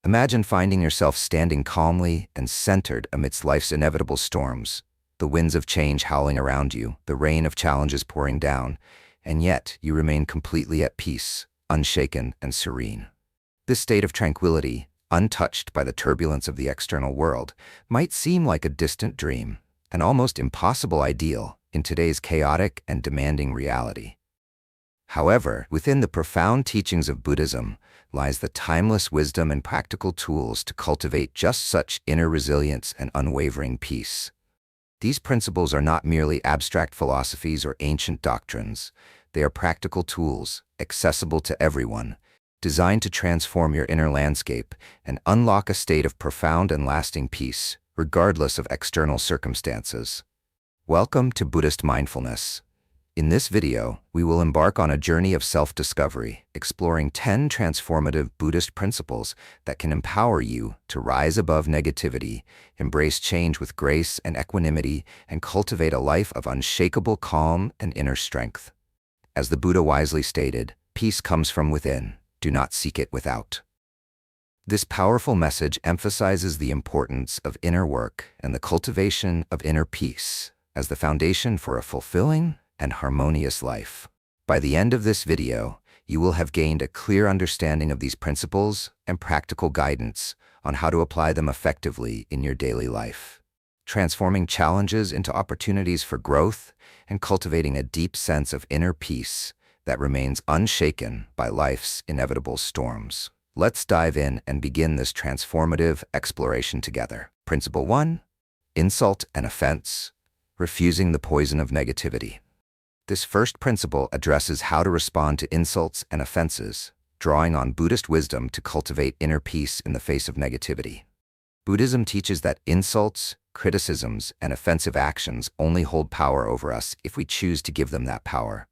Imagine finding yourself standing calmly and centered amidst life's inevitable storms, the winds of change howling around you, the rain of challenges pouring down, and yet you remain completely at peace, unshaken and serene. This state of tranquility, untouched by the turbulence of the external world, might seem like a distant dream, an almost impossible ideal in today's chaotic and demanding reality. However, within the profound teachings of Buddhism lies the timeless wisdom and practical tools to cultivate just such inner resilience and unwavering peace. These principles are not merely abstract philosophies or ancient doctrines. They are practical tools, accessible to everyone, designed to transform your inner landscape and unlock a state of profound and lasting peace, regardless of external circumstances. Welcome to Buddhist Mindfulness. In this video, we will embark on a journey of self-discovery, exploring 10 transformative Buddhist principles that can empower you to rise above negativity, embrace change with grace and equanimity, and cultivate a life of unshakable calm and inner strength. As the Buddha wisely stated, peace comes from within. Do not seek it without. This powerful message emphasizes the importance of inner work and the cultivation of inner peace as the foundation for a fulfilling and harmonious life. By the end of this video, you will have gained a clear understanding of these principles and practical guidance on how to apply them effectively in your daily life, transforming challenges into opportunities for growth and cultivating a deep sense of inner peace that remains unshaken by life's inevitable storms. Let's dive in and begin this transformative exploration together. Principle 1. Insult and offense, refusing the poison of negativity. This first principle addresses how to respond to insults and offenses, drawing on Buddhist wisdom to cultivate inner peace in the face of negativity. Buddhism teaches that insults, criticisms, and offensive actions only hold power over us if we choose to give them that power.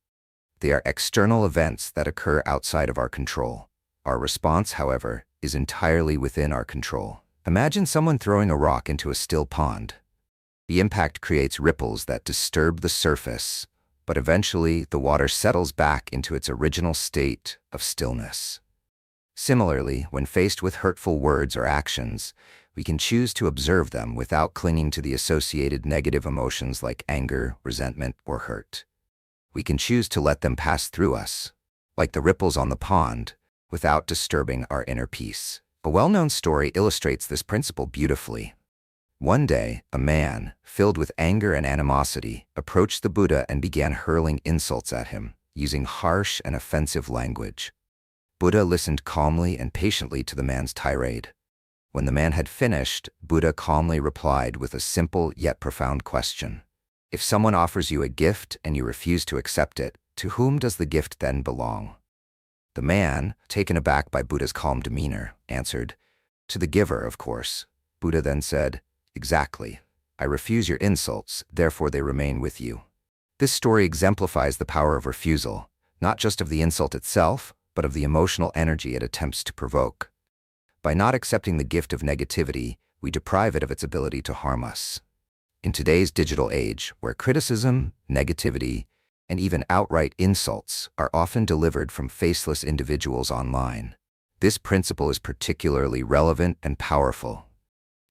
They are external events that occur outside of our control. Our response, however, is entirely within our control. Imagine someone throwing a rock into a still pond. The impact creates ripples that disturb the surface, but eventually the water settles back into its original state of stillness. Similarly, when faced with hurtful words or actions, we can choose to observe them without clinging to the associated negative emotions like anger, resentment, or hurt. We can choose to let them pass through us, like the ripples on the pond, without disturbing our inner peace. A well-known story illustrates this principle beautifully. One day, a man, filled with anger and animosity, approached the Buddha and began hurling insults at him, using harsh and offensive language. Buddha listened calmly and patiently to the man's tirade. When the man had finished, Buddha calmly replied with a simple yet profound question. If someone offers you a gift and you refuse to accept it, to whom does the gift then belong? The man, taken aback by Buddha's calm demeanor, answered, "To the giver, of course." Buddha then said, "Exactly. I refuse your insults, therefore they remain with you." This story exemplifies the power of refusal, not just of the insult itself, but of the emotional energy it attempts to provoke. By not accepting the gift of negativity, we deprive it of its ability to harm us. In today's digital age, where criticism, negativity, and even outright insults are often delivered from faceless individuals online, this principle is particularly relevant and powerful.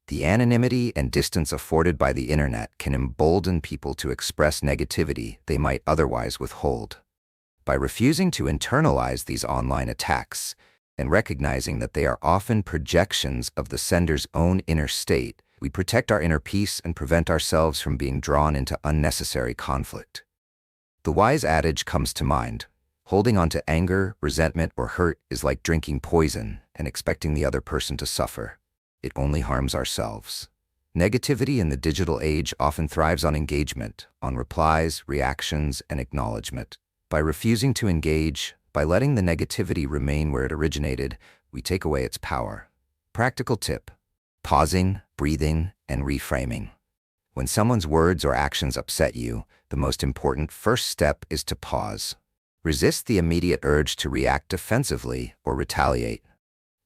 The anonymity and distance afforded by the internet can embolden people to express negativity they might otherwise withhold. By refusing to internalize these online attacks and recognizing that they are often projections of the sender's own inner state, we protect our inner peace and prevent ourselves from being drawn into unnecessary conflict. The wise adage comes to mind: holding on to anger, resentment, or hurt is like drinking poison and expecting the other person to suffer. It only harms ourselves. Negativity in the digital age often thrives on engagement, on replies, reactions, and acknowledgement. By refusing to engage, by letting the negativity remain where it originated, we take away its power. Practical tip: pausing, breathing, and reframing. When someone's words or actions upset you, the most important first step is to pause. Resist the immediate urge to react defensively or retaliate.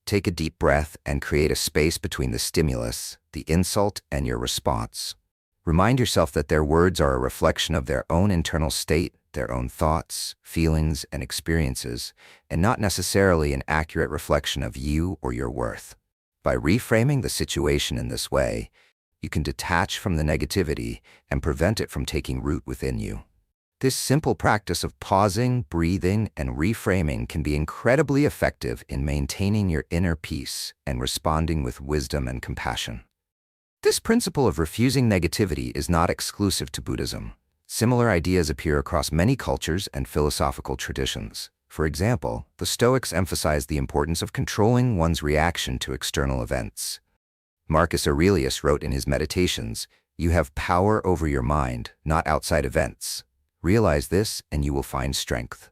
Take a deep breath and create a space between the stimulus, the insult, and your response. Remind yourself that their words are a reflection of their own internal state, their own thoughts, feelings, and experiences, and not necessarily an accurate reflection of you or your worth. By reframing the situation in this way, you can detach from the negativity and prevent it from taking root within you. This simple practice of pausing, breathing, and reframing can be incredibly effective in maintaining your inner peace and responding with wisdom and compassion. This principle of refusing negativity is not exclusive to Buddhism. Similar ideas appear across many cultures and philosophical traditions. For example, the Stoics emphasized the importance of controlling one's reaction to external events. Marcus Aurelius wrote in his Meditations, "You have power over your mind, not outside events. Realize this and you will find strength."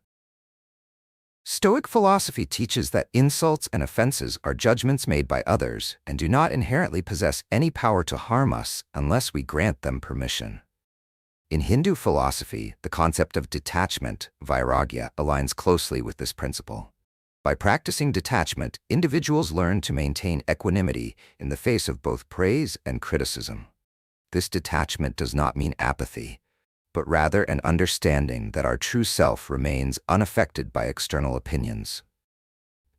Stoic philosophy teaches that insults and offenses are judgments made by others and do not inherently possess any power to harm us unless we grant them permission. In Hindu philosophy, the concept of detachment, vairagya, aligns closely with this principle. By practicing detachment, individuals learn to maintain equanimity in the face of both praise and criticism. This detachment does not mean apathy, but rather an understanding that our true self remains unaffected by external opinions.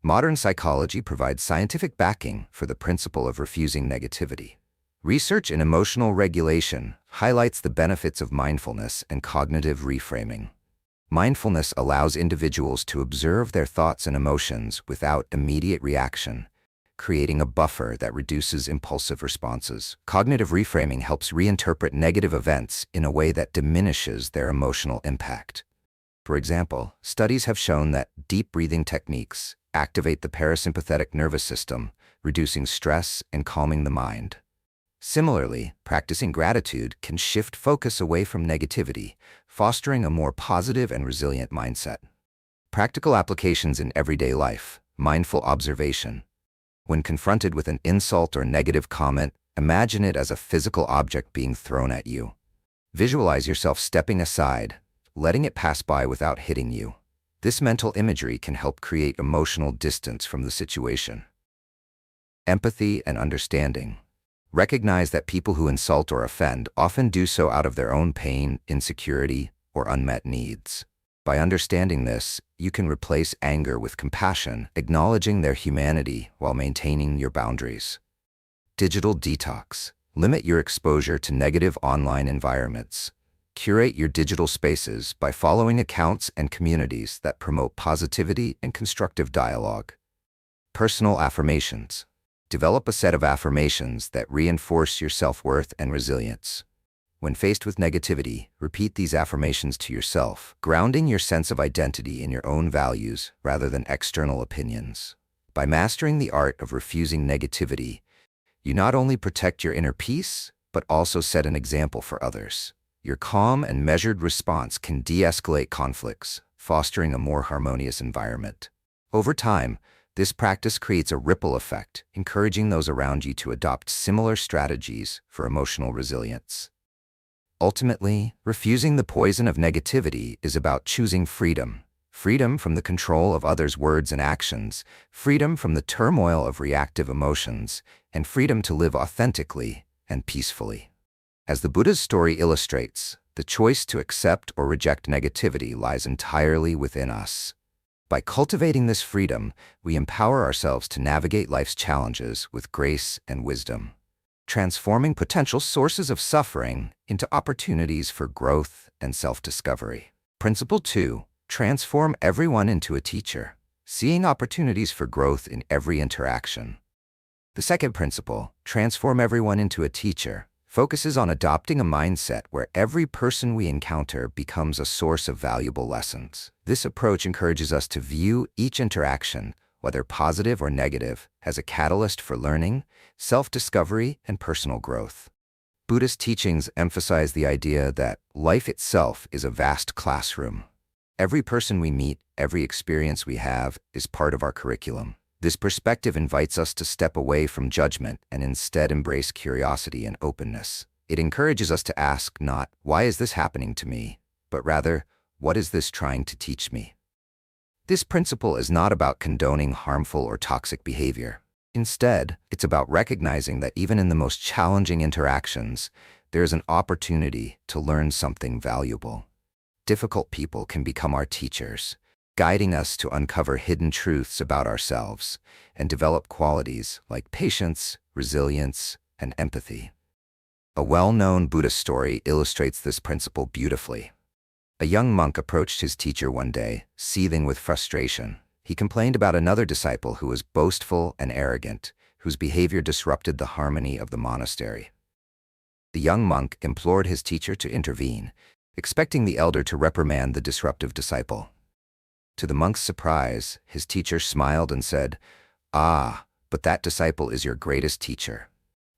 Modern psychology provides scientific backing for the principle of refusing negativity. Research in emotional regulation highlights the benefits of mindfulness and cognitive reframing. Mindfulness allows individuals to observe their thoughts and emotions without immediate reaction, creating a buffer that reduces impulsive responses. Cognitive reframing helps reinterpret negative events in a way that diminishes their emotional impact. For example, studies have shown that deep breathing techniques activate the parasympathetic nervous system, reducing stress and calming the mind. Similarly, practicing gratitude can shift focus away from negativity, fostering a more positive and resilient mindset. Practical applications in everyday life. Mindful observation. When confronted with an insult or negative comment, imagine it as a physical object being thrown at you. Visualize yourself stepping aside, letting it pass by without hitting you. This mental imagery can help create emotional distance from the situation. Empathy and understanding. Recognize that people who insult or offend often do so out of their own pain, insecurity, or unmet needs. By understanding this, you can replace anger with compassion, acknowledging their humanity while maintaining your boundaries. Digital detox. Limit your exposure to negative online environments. Curate your digital spaces by following accounts and communities that promote positivity and constructive dialogue. Personal affirmations. Develop a set of affirmations that reinforce your self-worth and resilience. When faced with negativity, repeat these affirmations to yourself, grounding your sense of identity in your own values rather than external opinions. By mastering the art of refusing negativity, you not only protect your inner peace, but also set an example for others. Your calm and measured response can de-escalate conflicts, fostering a more harmonious environment. Over time, this practice creates a ripple effect, encouraging those around you to adopt similar strategies for emotional resilience. Ultimately, refusing the poison of negativity is about choosing freedom. Freedom from the control of others' words and actions, freedom from the turmoil of reactive emotions, and freedom to live authentically and peacefully. As the Buddha's story illustrates, the choice to accept or reject negativity lies entirely within us. By cultivating this freedom, we empower ourselves to navigate life's challenges with grace and wisdom, transforming potential sources of suffering into opportunities for growth and self-discovery. Principle 2. Transform everyone into a teacher, seeing opportunities for growth in every interaction. The second principle, transform everyone into a teacher, focuses on adopting a mindset where every person we encounter becomes a source of valuable lessons. This approach encourages us to view each interaction, whether positive or negative, as a catalyst for learning, self-discovery, and personal growth. Buddhist teachings emphasize the idea that life itself is a vast classroom. Every person we meet, every experience we have, is part of our curriculum. This perspective invites us to step away from judgment and instead embrace curiosity and openness. It encourages us to ask not, "Why is this happening to me?" but rather, "What is this trying to teach me?" This principle is not about condoning harmful or toxic behavior. Instead, it's about recognizing that even in the most challenging interactions, there is an opportunity to learn something valuable. Difficult people can become our teachers, guiding us to uncover hidden truths about ourselves and develop qualities like patience, resilience, and empathy. A well-known Buddhist story illustrates this principle beautifully. A young monk approached his teacher one day, seething with frustration. He complained about another disciple who was boastful and arrogant, whose behavior disrupted the harmony of the monastery. The young monk implored his teacher to intervene, expecting the elder to reprimand the disruptive disciple. To the monk's surprise, his teacher smiled and said, "Ah, but that disciple is your greatest teacher.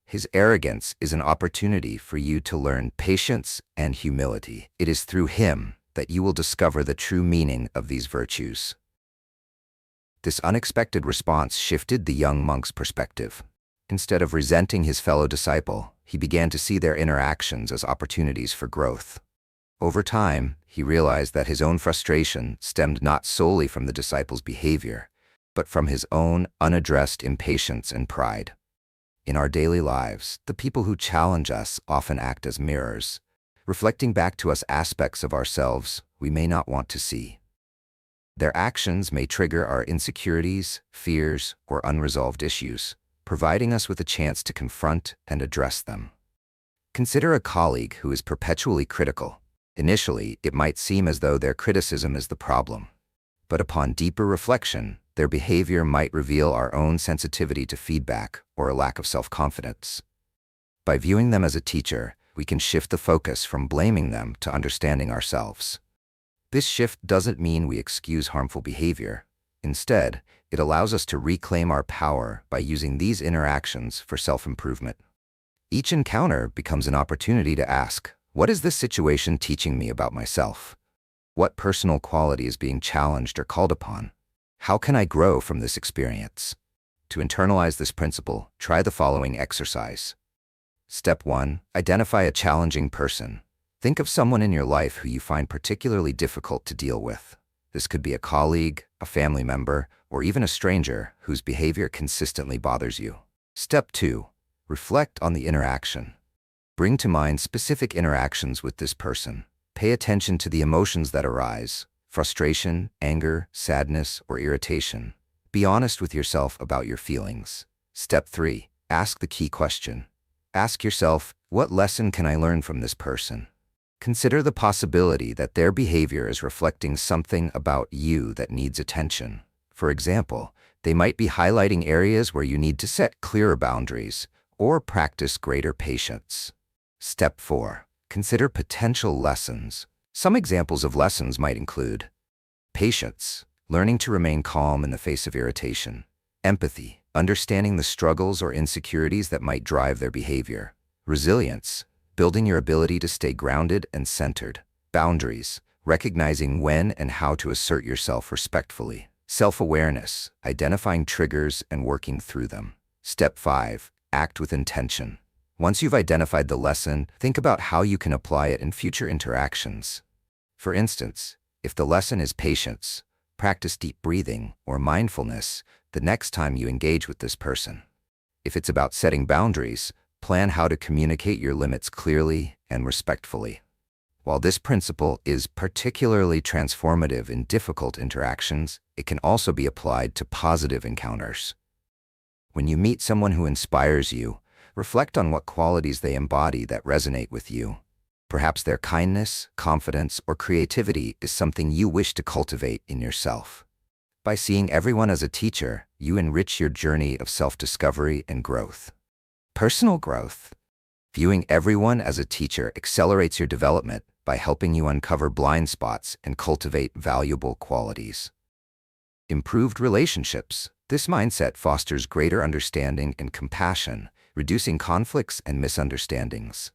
His arrogance is an opportunity for you to learn patience and humility. It is through him that you will discover the true meaning of these virtues." This unexpected response shifted the young monk's perspective. Instead of resenting his fellow disciple, he began to see their interactions as opportunities for growth. Over time, he realized that his own frustration stemmed not solely from the disciple's behavior, but from his own unaddressed impatience and pride. In our daily lives, the people who challenge us often act as mirrors, reflecting back to us aspects of ourselves we may not want to see. Their actions may trigger our insecurities, fears, or unresolved issues, providing us with a chance to confront and address them. Consider a colleague who is perpetually critical. Initially, it might seem as though their criticism is the problem. But upon deeper reflection, their behavior might reveal our own sensitivity to feedback or a lack of self-confidence. By viewing them as a teacher, we can shift the focus from blaming them to understanding ourselves. This shift doesn't mean we excuse harmful behavior. Instead, it allows us to reclaim our power by using these interactions for self-improvement. Each encounter becomes an opportunity to ask, what is this situation teaching me about myself? What personal quality is being challenged or called upon? How can I grow from this experience? To internalize this principle, try the following exercise. Step 1. Identify a challenging person. Think of someone in your life who you find particularly difficult to deal with. This could be a colleague, a family member, or even a stranger whose behavior consistently bothers you. Step 2. Reflect on the interaction. Bring to mind specific interactions with this person. Pay attention to the emotions that arise: frustration, anger, sadness, or irritation. Be honest with yourself about your feelings. Step 3. Ask the key question. Ask yourself, what lesson can I learn from this person? Consider the possibility that their behavior is reflecting something about you that needs attention. For example, they might be highlighting areas where you need to set clearer boundaries or practice greater patience. Step 4. Consider potential lessons. Some examples of lessons might include patience, learning to remain calm in the face of irritation; empathy, understanding the struggles or insecurities that might drive their behavior; resilience, building your ability to stay grounded and centered; boundaries, recognizing when and how to assert yourself respectfully; self-awareness, identifying triggers and working through them. Step 5. Act with intention. Once you've identified the lesson, think about how you can apply it in future interactions. For instance, if the lesson is patience, practice deep breathing or mindfulness the next time you engage with this person. If it's about setting boundaries, plan how to communicate your limits clearly and respectfully. While this principle is particularly transformative in difficult interactions, it can also be applied to positive encounters. When you meet someone who inspires you, reflect on what qualities they embody that resonate with you. Perhaps their kindness, confidence, or creativity is something you wish to cultivate in yourself. By seeing everyone as a teacher, you enrich your journey of self-discovery and growth. Personal growth. Viewing everyone as a teacher accelerates your development by helping you uncover blind spots and cultivate valuable qualities. Improved relationships. This mindset fosters greater understanding and compassion, reducing conflicts and misunderstandings.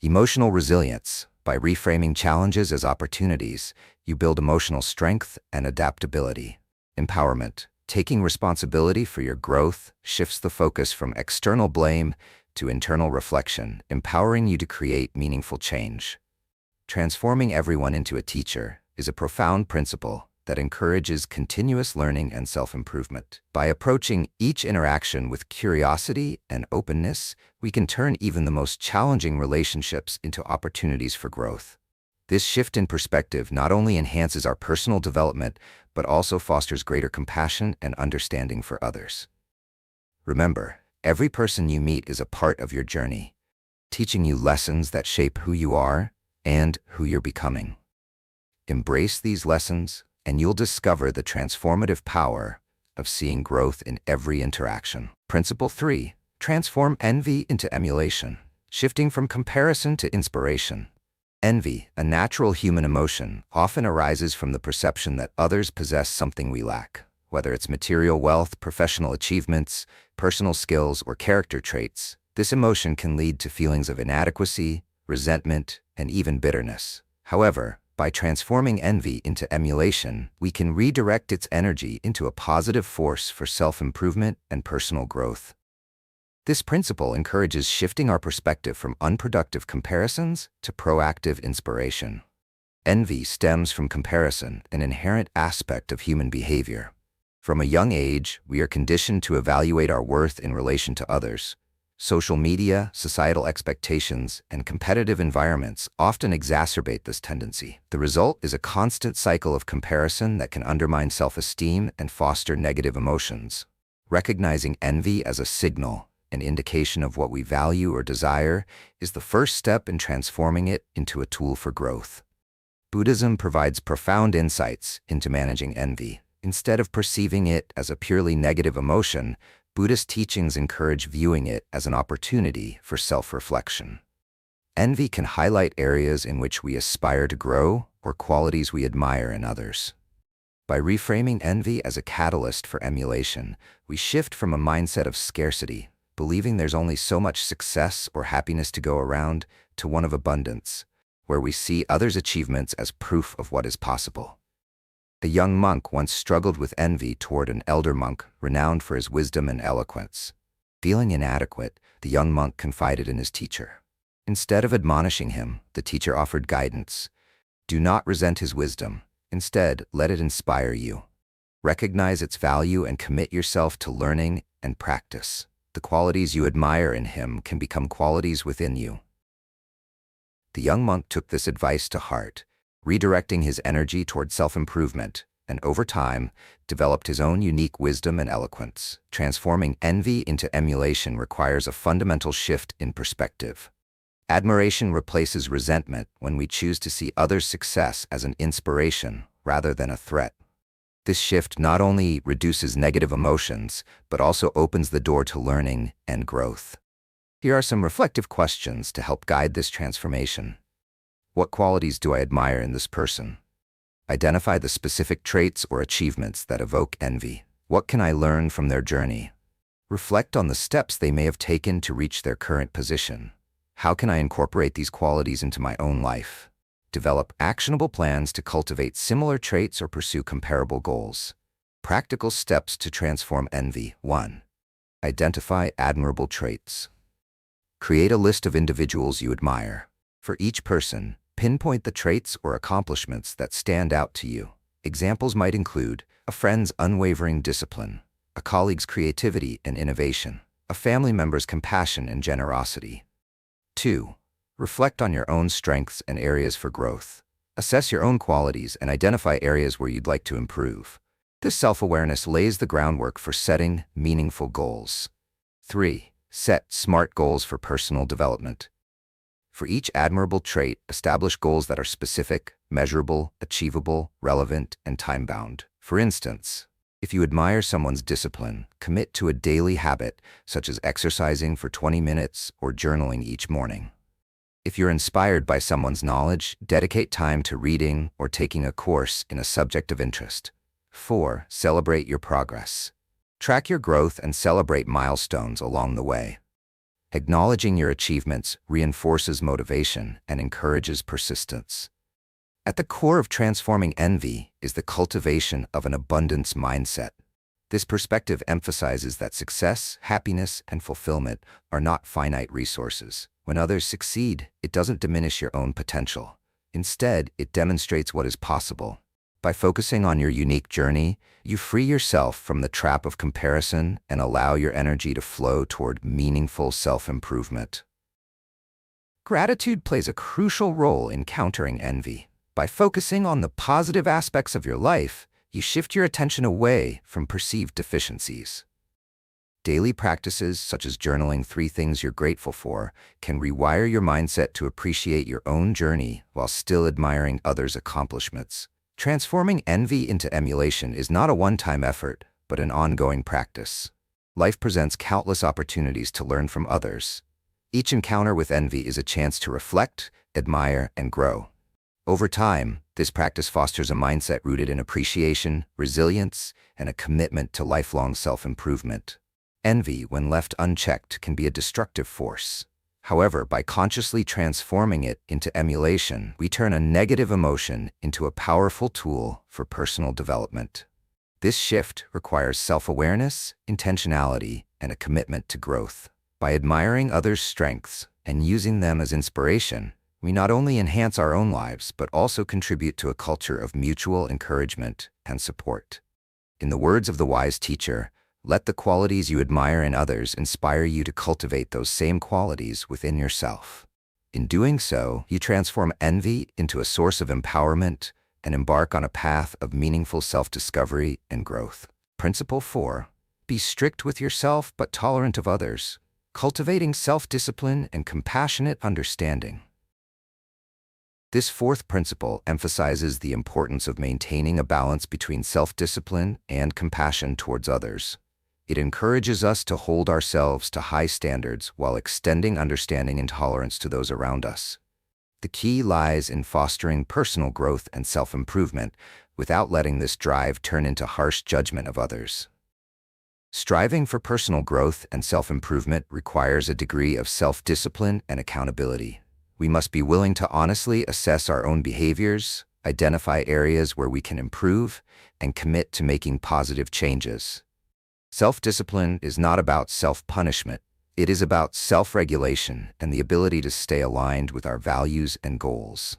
Emotional resilience. By reframing challenges as opportunities, you build emotional strength and adaptability. Empowerment. Taking responsibility for your growth shifts the focus from external blame to internal reflection, empowering you to create meaningful change. Transforming everyone into a teacher is a profound principle that encourages continuous learning and self-improvement. By approaching each interaction with curiosity and openness, we can turn even the most challenging relationships into opportunities for growth. This shift in perspective not only enhances our personal development, but also fosters greater compassion and understanding for others. Remember, every person you meet is a part of your journey, teaching you lessons that shape who you are and who you're becoming. Embrace these lessons, and you'll discover the transformative power of seeing growth in every interaction. Principle 3. Transform envy into emulation, shifting from comparison to inspiration. Envy, a natural human emotion, often arises from the perception that others possess something we lack. Whether it's material wealth, professional achievements, personal skills, or character traits, this emotion can lead to feelings of inadequacy, resentment, and even bitterness. However, by transforming envy into emulation, we can redirect its energy into a positive force for self-improvement and personal growth. This principle encourages shifting our perspective from unproductive comparisons to proactive inspiration. Envy stems from comparison, an inherent aspect of human behavior. From a young age, we are conditioned to evaluate our worth in relation to others. Social media, societal expectations, and competitive environments often exacerbate this tendency. The result is a constant cycle of comparison that can undermine self-esteem and foster negative emotions. Recognizing envy as a signal, an indication of what we value or desire, is the first step in transforming it into a tool for growth. Buddhism provides profound insights into managing envy. Instead of perceiving it as a purely negative emotion, Buddhist teachings encourage viewing it as an opportunity for self-reflection. Envy can highlight areas in which we aspire to grow or qualities we admire in others. By reframing envy as a catalyst for emulation, we shift from a mindset of scarcity, believing there's only so much success or happiness to go around, to one of abundance, where we see others' achievements as proof of what is possible. A young monk once struggled with envy toward an elder monk renowned for his wisdom and eloquence. Feeling inadequate, the young monk confided in his teacher. Instead of admonishing him, the teacher offered guidance. Do not resent his wisdom. Instead, let it inspire you. Recognize its value and commit yourself to learning and practice. The qualities you admire in him can become qualities within you. The young monk took this advice to heart, redirecting his energy toward self-improvement, and over time, developed his own unique wisdom and eloquence. Transforming envy into emulation requires a fundamental shift in perspective. Admiration replaces resentment when we choose to see others' success as an inspiration rather than a threat. This shift not only reduces negative emotions, but also opens the door to learning and growth. Here are some reflective questions to help guide this transformation. What qualities do I admire in this person? Identify the specific traits or achievements that evoke envy. What can I learn from their journey? Reflect on the steps they may have taken to reach their current position. How can I incorporate these qualities into my own life? Develop actionable plans to cultivate similar traits or pursue comparable goals. Practical steps to transform envy. 1. Identify admirable traits. Create a list of individuals you admire. For each person, pinpoint the traits or accomplishments that stand out to you. Examples might include a friend's unwavering discipline, a colleague's creativity and innovation, a family member's compassion and generosity. 2. Reflect on your own strengths and areas for growth. Assess your own qualities and identify areas where you'd like to improve. This self-awareness lays the groundwork for setting meaningful goals. 3. Set SMART goals for personal development. For each admirable trait, establish goals that are specific, measurable, achievable, relevant, and time-bound. For instance, if you admire someone's discipline, commit to a daily habit, such as exercising for 20 minutes or journaling each morning. If you're inspired by someone's knowledge, dedicate time to reading or taking a course in a subject of interest. 4. Celebrate your progress. Track your growth and celebrate milestones along the way. Acknowledging your achievements reinforces motivation and encourages persistence. At the core of transforming envy is the cultivation of an abundance mindset. This perspective emphasizes that success, happiness, and fulfillment are not finite resources. When others succeed, it doesn't diminish your own potential. Instead, it demonstrates what is possible. By focusing on your unique journey, you free yourself from the trap of comparison and allow your energy to flow toward meaningful self-improvement. Gratitude plays a crucial role in countering envy. By focusing on the positive aspects of your life, you shift your attention away from perceived deficiencies. Daily practices such as journaling 3 things you're grateful for can rewire your mindset to appreciate your own journey while still admiring others' accomplishments. Transforming envy into emulation is not a one-time effort, but an ongoing practice. Life presents countless opportunities to learn from others. Each encounter with envy is a chance to reflect, admire, and grow. Over time, this practice fosters a mindset rooted in appreciation, resilience, and a commitment to lifelong self-improvement. Envy, when left unchecked, can be a destructive force. However, by consciously transforming it into emulation, we turn a negative emotion into a powerful tool for personal development. This shift requires self-awareness, intentionality, and a commitment to growth. By admiring others' strengths and using them as inspiration, we not only enhance our own lives, but also contribute to a culture of mutual encouragement and support. In the words of the wise teacher, let the qualities you admire in others inspire you to cultivate those same qualities within yourself. In doing so, you transform envy into a source of empowerment and embark on a path of meaningful self-discovery and growth. Principle 4. Be strict with yourself but tolerant of others. Cultivating self-discipline and compassionate understanding. This 4th principle emphasizes the importance of maintaining a balance between self-discipline and compassion towards others. It encourages us to hold ourselves to high standards while extending understanding and tolerance to those around us. The key lies in fostering personal growth and self-improvement without letting this drive turn into harsh judgment of others. Striving for personal growth and self-improvement requires a degree of self-discipline and accountability. We must be willing to honestly assess our own behaviors, identify areas where we can improve, and commit to making positive changes. Self-discipline is not about self-punishment. It is about self-regulation and the ability to stay aligned with our values and goals.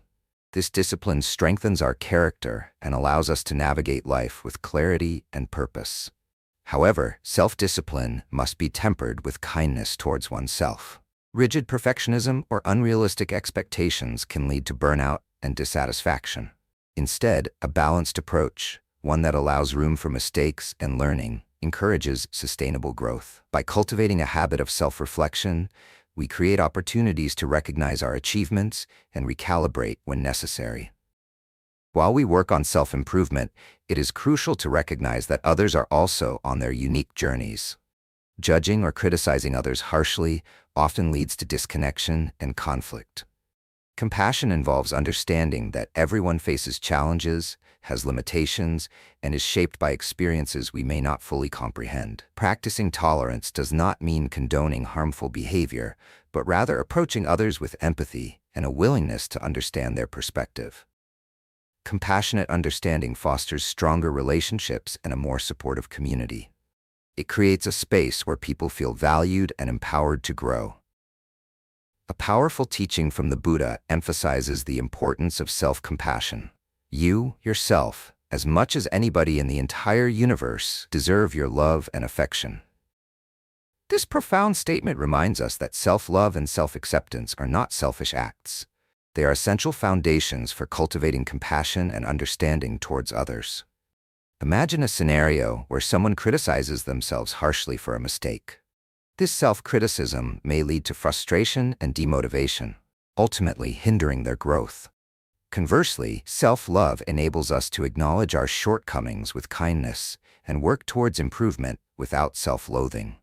This discipline strengthens our character and allows us to navigate life with clarity and purpose. However, self-discipline must be tempered with kindness towards oneself. Rigid perfectionism or unrealistic expectations can lead to burnout and dissatisfaction. Instead, a balanced approach, one that allows room for mistakes and learning, encourages sustainable growth. By cultivating a habit of self-reflection, we create opportunities to recognize our achievements and recalibrate when necessary. While we work on self-improvement, it is crucial to recognize that others are also on their unique journeys. Judging or criticizing others harshly often leads to disconnection and conflict. Compassion involves understanding that everyone faces challenges, has limitations, and is shaped by experiences we may not fully comprehend. Practicing tolerance does not mean condoning harmful behavior, but rather approaching others with empathy and a willingness to understand their perspective. Compassionate understanding fosters stronger relationships and a more supportive community. It creates a space where people feel valued and empowered to grow. A powerful teaching from the Buddha emphasizes the importance of self-compassion. You, yourself, as much as anybody in the entire universe, deserve your love and affection. This profound statement reminds us that self-love and self-acceptance are not selfish acts. They are essential foundations for cultivating compassion and understanding towards others. Imagine a scenario where someone criticizes themselves harshly for a mistake. This self-criticism may lead to frustration and demotivation, ultimately hindering their growth. Conversely, self-love enables us to acknowledge our shortcomings with kindness and work towards improvement without self-loathing.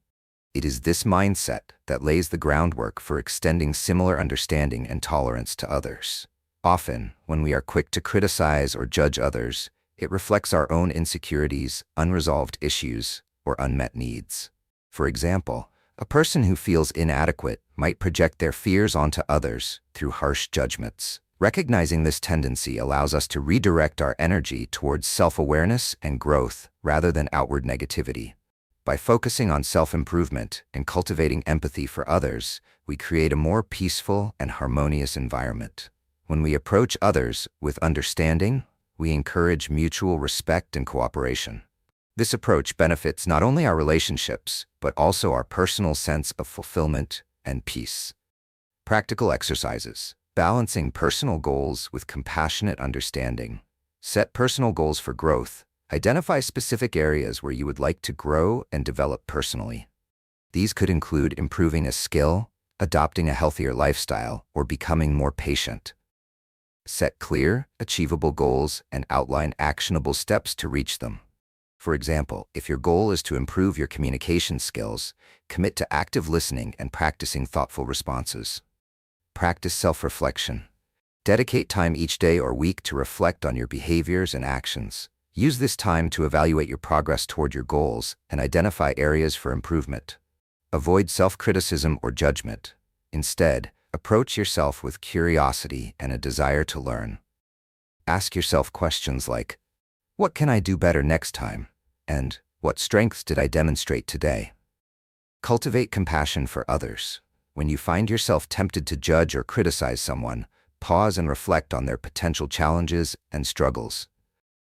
It is this mindset that lays the groundwork for extending similar understanding and tolerance to others. Often, when we are quick to criticize or judge others, it reflects our own insecurities, unresolved issues, or unmet needs. For example, a person who feels inadequate might project their fears onto others through harsh judgments. Recognizing this tendency allows us to redirect our energy towards self-awareness and growth rather than outward negativity. By focusing on self-improvement and cultivating empathy for others, we create a more peaceful and harmonious environment. When we approach others with understanding, we encourage mutual respect and cooperation. This approach benefits not only our relationships, but also our personal sense of fulfillment and peace. Practical exercises. Balancing personal goals with compassionate understanding. Set personal goals for growth. Identify specific areas where you would like to grow and develop personally. These could include improving a skill, adopting a healthier lifestyle, or becoming more patient. Set clear, achievable goals and outline actionable steps to reach them. For example, if your goal is to improve your communication skills, commit to active listening and practicing thoughtful responses. Practice self-reflection. Dedicate time each day or week to reflect on your behaviors and actions. Use this time to evaluate your progress toward your goals and identify areas for improvement. Avoid self-criticism or judgment. Instead, approach yourself with curiosity and a desire to learn. Ask yourself questions like, what can I do better next time? And what strengths did I demonstrate today? Cultivate compassion for others. When you find yourself tempted to judge or criticize someone, pause and reflect on their potential challenges and struggles.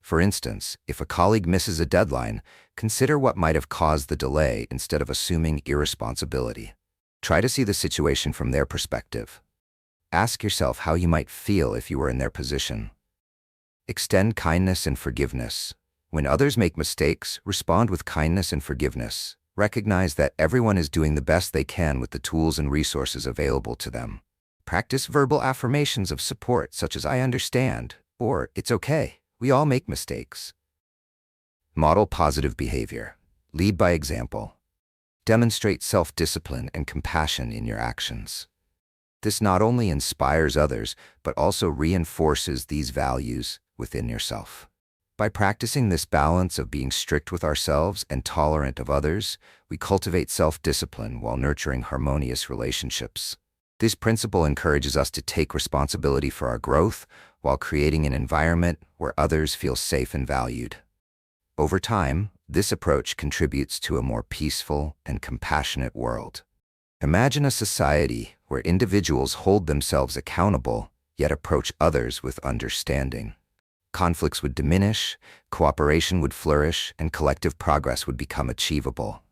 For instance, if a colleague misses a deadline, consider what might have caused the delay instead of assuming irresponsibility. Try to see the situation from their perspective. Ask yourself how you might feel if you were in their position. Extend kindness and forgiveness. When others make mistakes, respond with kindness and forgiveness. Recognize that everyone is doing the best they can with the tools and resources available to them. Practice verbal affirmations of support such as "I understand" or "It's okay, we all make mistakes." Model positive behavior. Lead by example. Demonstrate self-discipline and compassion in your actions. This not only inspires others, but also reinforces these values within yourself. By practicing this balance of being strict with ourselves and tolerant of others, we cultivate self-discipline while nurturing harmonious relationships. This principle encourages us to take responsibility for our growth while creating an environment where others feel safe and valued. Over time, this approach contributes to a more peaceful and compassionate world. Imagine a society where individuals hold themselves accountable, yet approach others with understanding. Conflicts would diminish, cooperation would flourish, and collective progress would become achievable.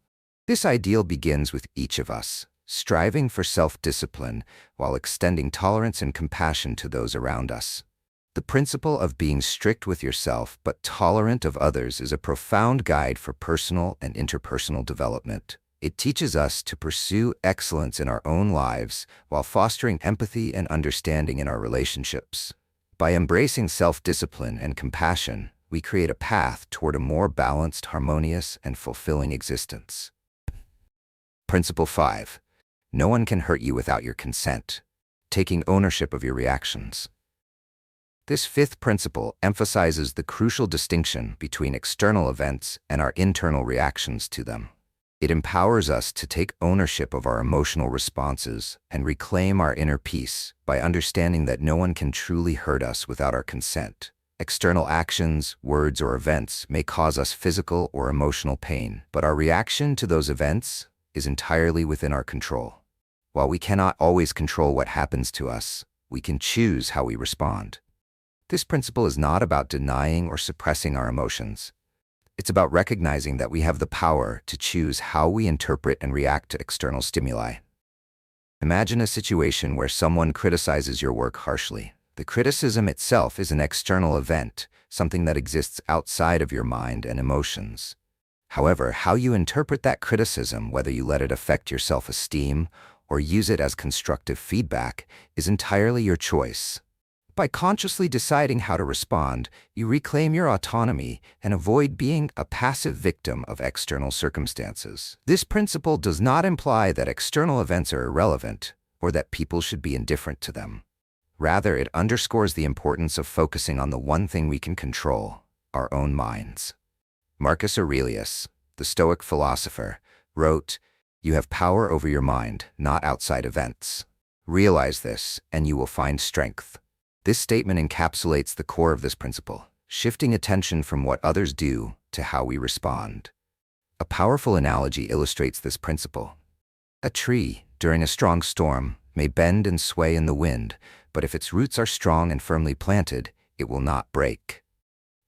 This ideal begins with each of us, striving for self-discipline while extending tolerance and compassion to those around us. The principle of being strict with yourself but tolerant of others is a profound guide for personal and interpersonal development. It teaches us to pursue excellence in our own lives while fostering empathy and understanding in our relationships. By embracing self-discipline and compassion, we create a path toward a more balanced, harmonious, and fulfilling existence. Principle 5. No one can hurt you without your consent. Taking ownership of your reactions. This fifth principle emphasizes the crucial distinction between external events and our internal reactions to them. It empowers us to take ownership of our emotional responses and reclaim our inner peace by understanding that no one can truly hurt us without our consent. External actions, words, or events may cause us physical or emotional pain, but our reaction to those events is entirely within our control. While we cannot always control what happens to us, we can choose how we respond. This principle is not about denying or suppressing our emotions. It's about recognizing that we have the power to choose how we interpret and react to external stimuli. Imagine a situation where someone criticizes your work harshly. The criticism itself is an external event, something that exists outside of your mind and emotions. However, how you interpret that criticism, whether you let it affect your self-esteem or use it as constructive feedback, is entirely your choice. By consciously deciding how to respond, you reclaim your autonomy and avoid being a passive victim of external circumstances. This principle does not imply that external events are irrelevant or that people should be indifferent to them. Rather, it underscores the importance of focusing on the one thing we can control, our own minds. Marcus Aurelius, the Stoic philosopher, wrote, "You have power over your mind, not outside events. Realize this, and you will find strength." This statement encapsulates the core of this principle, shifting attention from what others do to how we respond. A powerful analogy illustrates this principle. A tree, during a strong storm, may bend and sway in the wind, but if its roots are strong and firmly planted, it will not break.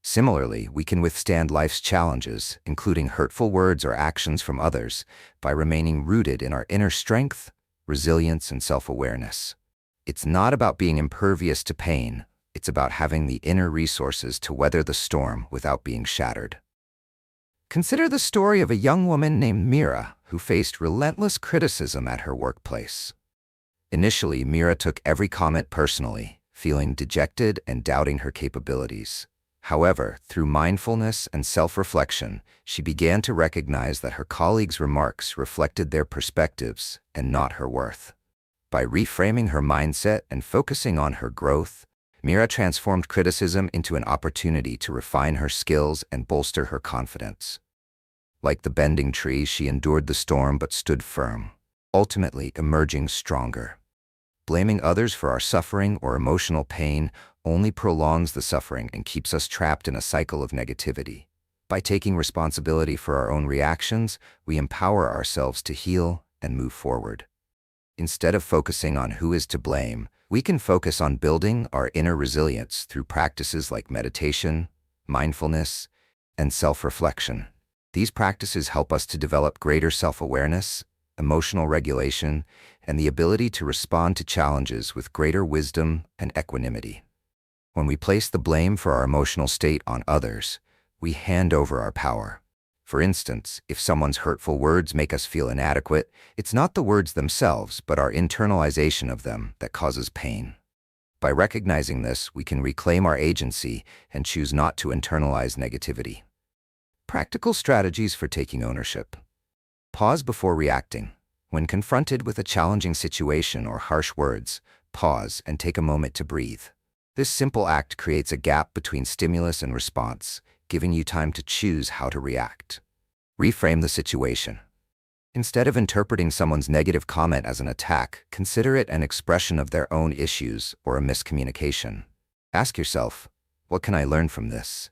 Similarly, we can withstand life's challenges, including hurtful words or actions from others, by remaining rooted in our inner strength, resilience, and self-awareness. It's not about being impervious to pain. It's about having the inner resources to weather the storm without being shattered. Consider the story of a young woman named Mira who faced relentless criticism at her workplace. Initially, Mira took every comment personally, feeling dejected and doubting her capabilities. However, through mindfulness and self-reflection, she began to recognize that her colleagues' remarks reflected their perspectives and not her worth. By reframing her mindset and focusing on her growth, Mira transformed criticism into an opportunity to refine her skills and bolster her confidence. Like the bending tree, she endured the storm but stood firm, ultimately emerging stronger. Blaming others for our suffering or emotional pain only prolongs the suffering and keeps us trapped in a cycle of negativity. By taking responsibility for our own reactions, we empower ourselves to heal and move forward. Instead of focusing on who is to blame, we can focus on building our inner resilience through practices like meditation, mindfulness, and self-reflection. These practices help us to develop greater self-awareness, emotional regulation, and the ability to respond to challenges with greater wisdom and equanimity. When we place the blame for our emotional state on others, we hand over our power. For instance, if someone's hurtful words make us feel inadequate, it's not the words themselves, but our internalization of them that causes pain. By recognizing this, we can reclaim our agency and choose not to internalize negativity. Practical strategies for taking ownership. Pause before reacting. When confronted with a challenging situation or harsh words, pause and take a moment to breathe. This simple act creates a gap between stimulus and response, giving you time to choose how to react. Reframe the situation. Instead of interpreting someone's negative comment as an attack, consider it an expression of their own issues or a miscommunication. Ask yourself, what can I learn from this?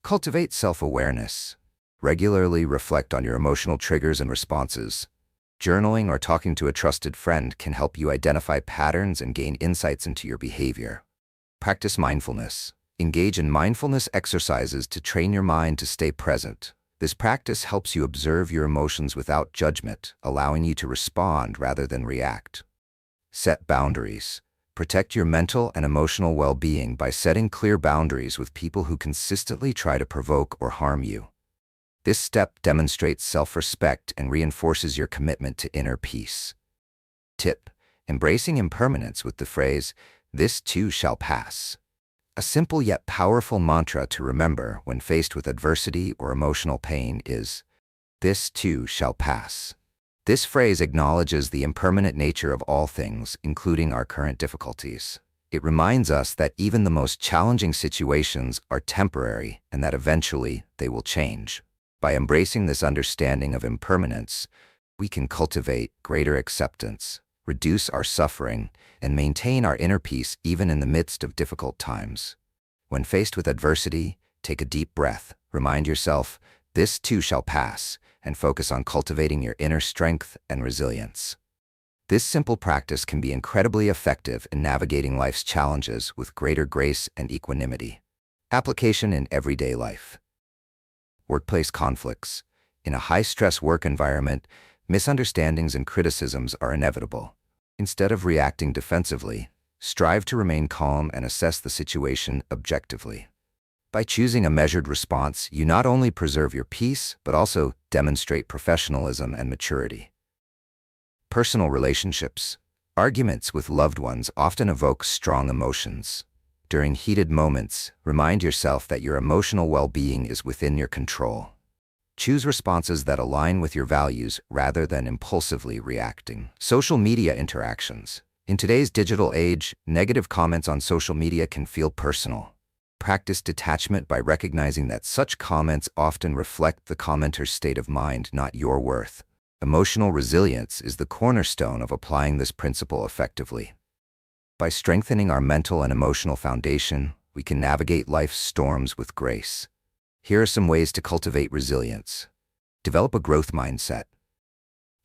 Cultivate self-awareness. Regularly reflect on your emotional triggers and responses. Journaling or talking to a trusted friend can help you identify patterns and gain insights into your behavior. Practice mindfulness. Engage in mindfulness exercises to train your mind to stay present. This practice helps you observe your emotions without judgment, allowing you to respond rather than react. Set boundaries. Protect your mental and emotional well-being by setting clear boundaries with people who consistently try to provoke or harm you. This step demonstrates self-respect and reinforces your commitment to inner peace. Tip: embracing impermanence with the phrase, "This too shall pass." A simple yet powerful mantra to remember when faced with adversity or emotional pain is, "This too shall pass." This phrase acknowledges the impermanent nature of all things, including our current difficulties. It reminds us that even the most challenging situations are temporary and that eventually they will change. By embracing this understanding of impermanence, we can cultivate greater acceptance, reduce our suffering, and maintain our inner peace even in the midst of difficult times. When faced with adversity, take a deep breath, remind yourself, "This too shall pass," and focus on cultivating your inner strength and resilience. This simple practice can be incredibly effective in navigating life's challenges with greater grace and equanimity. Application in everyday life. Workplace conflicts. In a high-stress work environment, misunderstandings and criticisms are inevitable. Instead of reacting defensively, strive to remain calm and assess the situation objectively. By choosing a measured response, you not only preserve your peace, but also demonstrate professionalism and maturity. Personal relationships. Arguments with loved ones often evoke strong emotions. During heated moments, remind yourself that your emotional well-being is within your control. Choose responses that align with your values rather than impulsively reacting. Social media interactions. In today's digital age, negative comments on social media can feel personal. Practice detachment by recognizing that such comments often reflect the commenter's state of mind, not your worth. Emotional resilience is the cornerstone of applying this principle effectively. By strengthening our mental and emotional foundation, we can navigate life's storms with grace. Here are some ways to cultivate resilience. Develop a growth mindset.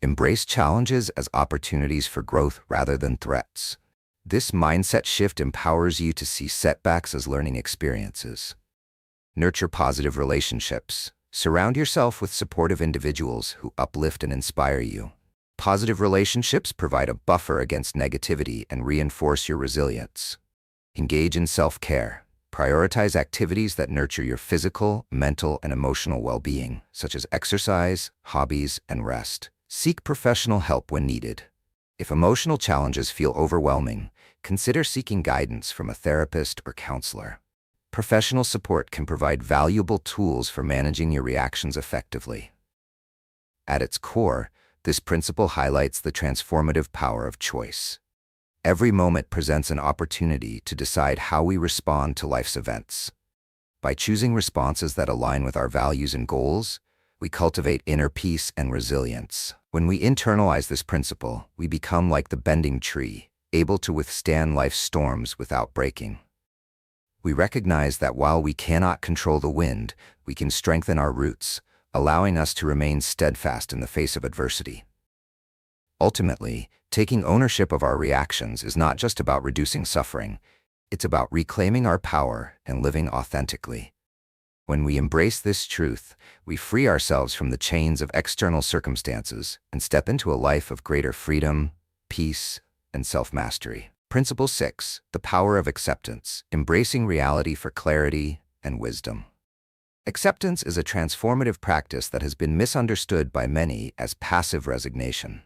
Embrace challenges as opportunities for growth rather than threats. This mindset shift empowers you to see setbacks as learning experiences. Nurture positive relationships. Surround yourself with supportive individuals who uplift and inspire you. Positive relationships provide a buffer against negativity and reinforce your resilience. Engage in self-care. Prioritize activities that nurture your physical, mental, and emotional well-being, such as exercise, hobbies, and rest. Seek professional help when needed. If emotional challenges feel overwhelming, consider seeking guidance from a therapist or counselor. Professional support can provide valuable tools for managing your reactions effectively. At its core, this principle highlights the transformative power of choice. Every moment presents an opportunity to decide how we respond to life's events. By choosing responses that align with our values and goals, we cultivate inner peace and resilience. When we internalize this principle, we become like the bending tree, able to withstand life's storms without breaking. We recognize that while we cannot control the wind, we can strengthen our roots, allowing us to remain steadfast in the face of adversity. Ultimately, taking ownership of our reactions is not just about reducing suffering, it's about reclaiming our power and living authentically. When we embrace this truth, we free ourselves from the chains of external circumstances and step into a life of greater freedom, peace, and self-mastery. Principle 6. The power of acceptance, embracing reality for clarity and wisdom. Acceptance is a transformative practice that has been misunderstood by many as passive resignation.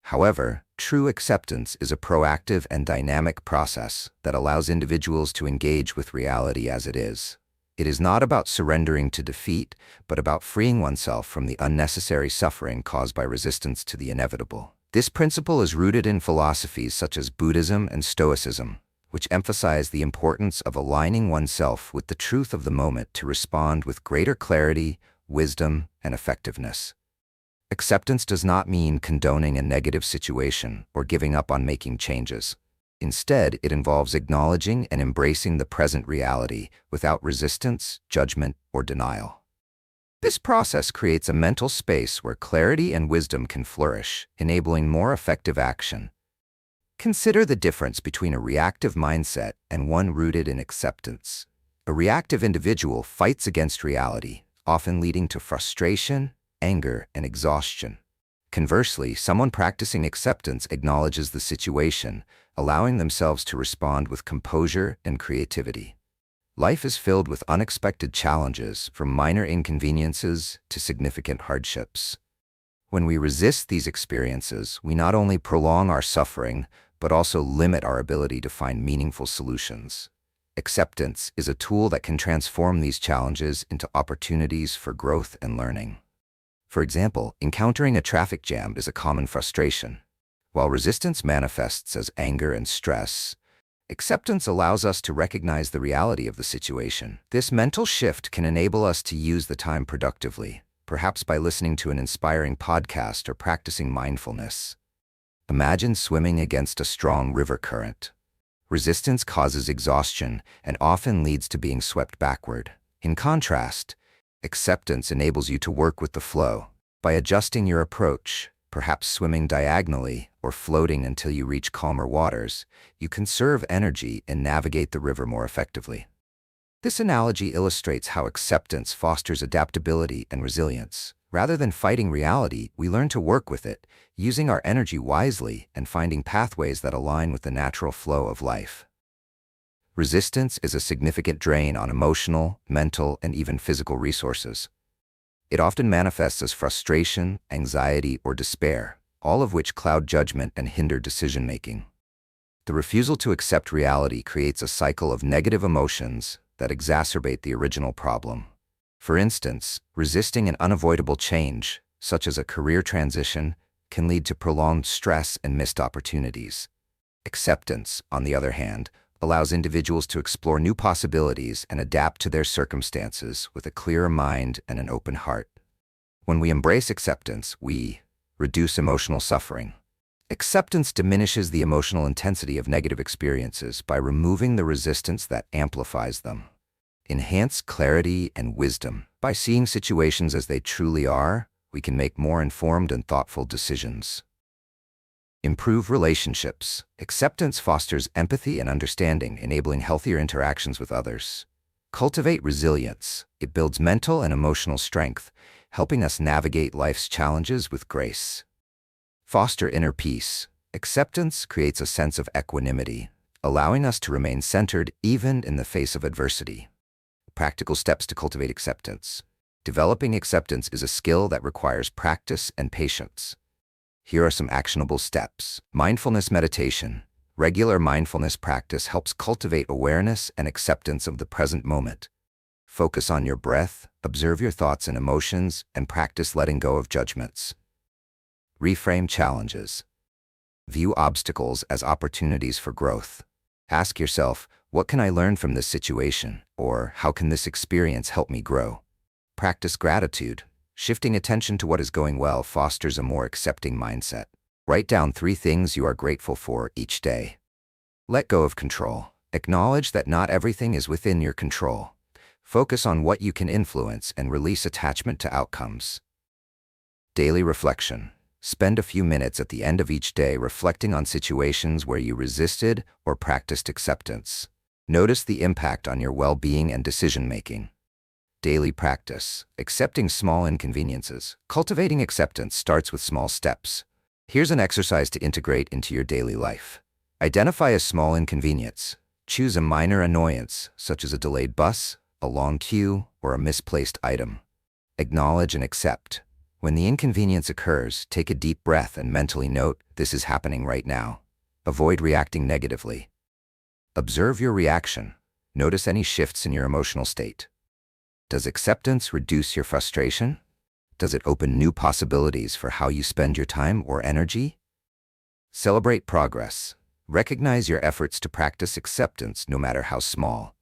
However, true acceptance is a proactive and dynamic process that allows individuals to engage with reality as it is. It is not about surrendering to defeat, but about freeing oneself from the unnecessary suffering caused by resistance to the inevitable. This principle is rooted in philosophies such as Buddhism and Stoicism, which emphasize the importance of aligning oneself with the truth of the moment to respond with greater clarity, wisdom, and effectiveness. Acceptance does not mean condoning a negative situation or giving up on making changes. Instead, it involves acknowledging and embracing the present reality without resistance, judgment, or denial. This process creates a mental space where clarity and wisdom can flourish, enabling more effective action. Consider the difference between a reactive mindset and one rooted in acceptance. A reactive individual fights against reality, often leading to frustration, anger, and exhaustion. Conversely, someone practicing acceptance acknowledges the situation, allowing themselves to respond with composure and creativity. Life is filled with unexpected challenges, from minor inconveniences to significant hardships. When we resist these experiences, we not only prolong our suffering, but also limit our ability to find meaningful solutions. Acceptance is a tool that can transform these challenges into opportunities for growth and learning. For example, encountering a traffic jam is a common frustration. While resistance manifests as anger and stress, acceptance allows us to recognize the reality of the situation. This mental shift can enable us to use the time productively, perhaps by listening to an inspiring podcast or practicing mindfulness. Imagine swimming against a strong river current. Resistance causes exhaustion and often leads to being swept backward. In contrast, acceptance enables you to work with the flow. By adjusting your approach, perhaps swimming diagonally or floating until you reach calmer waters, you conserve energy and navigate the river more effectively. This analogy illustrates how acceptance fosters adaptability and resilience. Rather than fighting reality, we learn to work with it, using our energy wisely and finding pathways that align with the natural flow of life. Resistance is a significant drain on emotional, mental, and even physical resources. It often manifests as frustration, anxiety, or despair, all of which cloud judgment and hinder decision-making. The refusal to accept reality creates a cycle of negative emotions that exacerbate the original problem. For instance, resisting an unavoidable change, such as a career transition, can lead to prolonged stress and missed opportunities. Acceptance, on the other hand, allows individuals to explore new possibilities and adapt to their circumstances with a clearer mind and an open heart. When we embrace acceptance, we reduce emotional suffering. Acceptance diminishes the emotional intensity of negative experiences by removing the resistance that amplifies them. Enhance clarity and wisdom. By seeing situations as they truly are, we can make more informed and thoughtful decisions. Improve relationships. Acceptance fosters empathy and understanding, enabling healthier interactions with others. Cultivate resilience. It builds mental and emotional strength, helping us navigate life's challenges with grace. Foster inner peace. Acceptance creates a sense of equanimity, allowing us to remain centered even in the face of adversity. Practical steps to cultivate acceptance. Developing acceptance is a skill that requires practice and patience. Here are some actionable steps. Mindfulness meditation. Regular mindfulness practice helps cultivate awareness and acceptance of the present moment. Focus on your breath, observe your thoughts and emotions, and practice letting go of judgments. Reframe challenges. View obstacles as opportunities for growth. Ask yourself, what can I learn from this situation? Or how can this experience help me grow? Practice gratitude. Shifting attention to what is going well fosters a more accepting mindset. Write down 3 things you are grateful for each day. Let go of control. Acknowledge that not everything is within your control. Focus on what you can influence and release attachment to outcomes. Daily reflection. Spend a few minutes at the end of each day reflecting on situations where you resisted or practiced acceptance. Notice the impact on your well-being and decision-making. Daily practice. Accepting small inconveniences. Cultivating acceptance starts with small steps. Here's an exercise to integrate into your daily life. Identify a small inconvenience. Choose a minor annoyance, such as a delayed bus, a long queue, or a misplaced item. Acknowledge and accept. When the inconvenience occurs, take a deep breath and mentally note, this is happening right now. Avoid reacting negatively. Observe your reaction. Notice any shifts in your emotional state. Does acceptance reduce your frustration? Does it open new possibilities for how you spend your time or energy? Celebrate progress. Recognize your efforts to practice acceptance, no matter how small.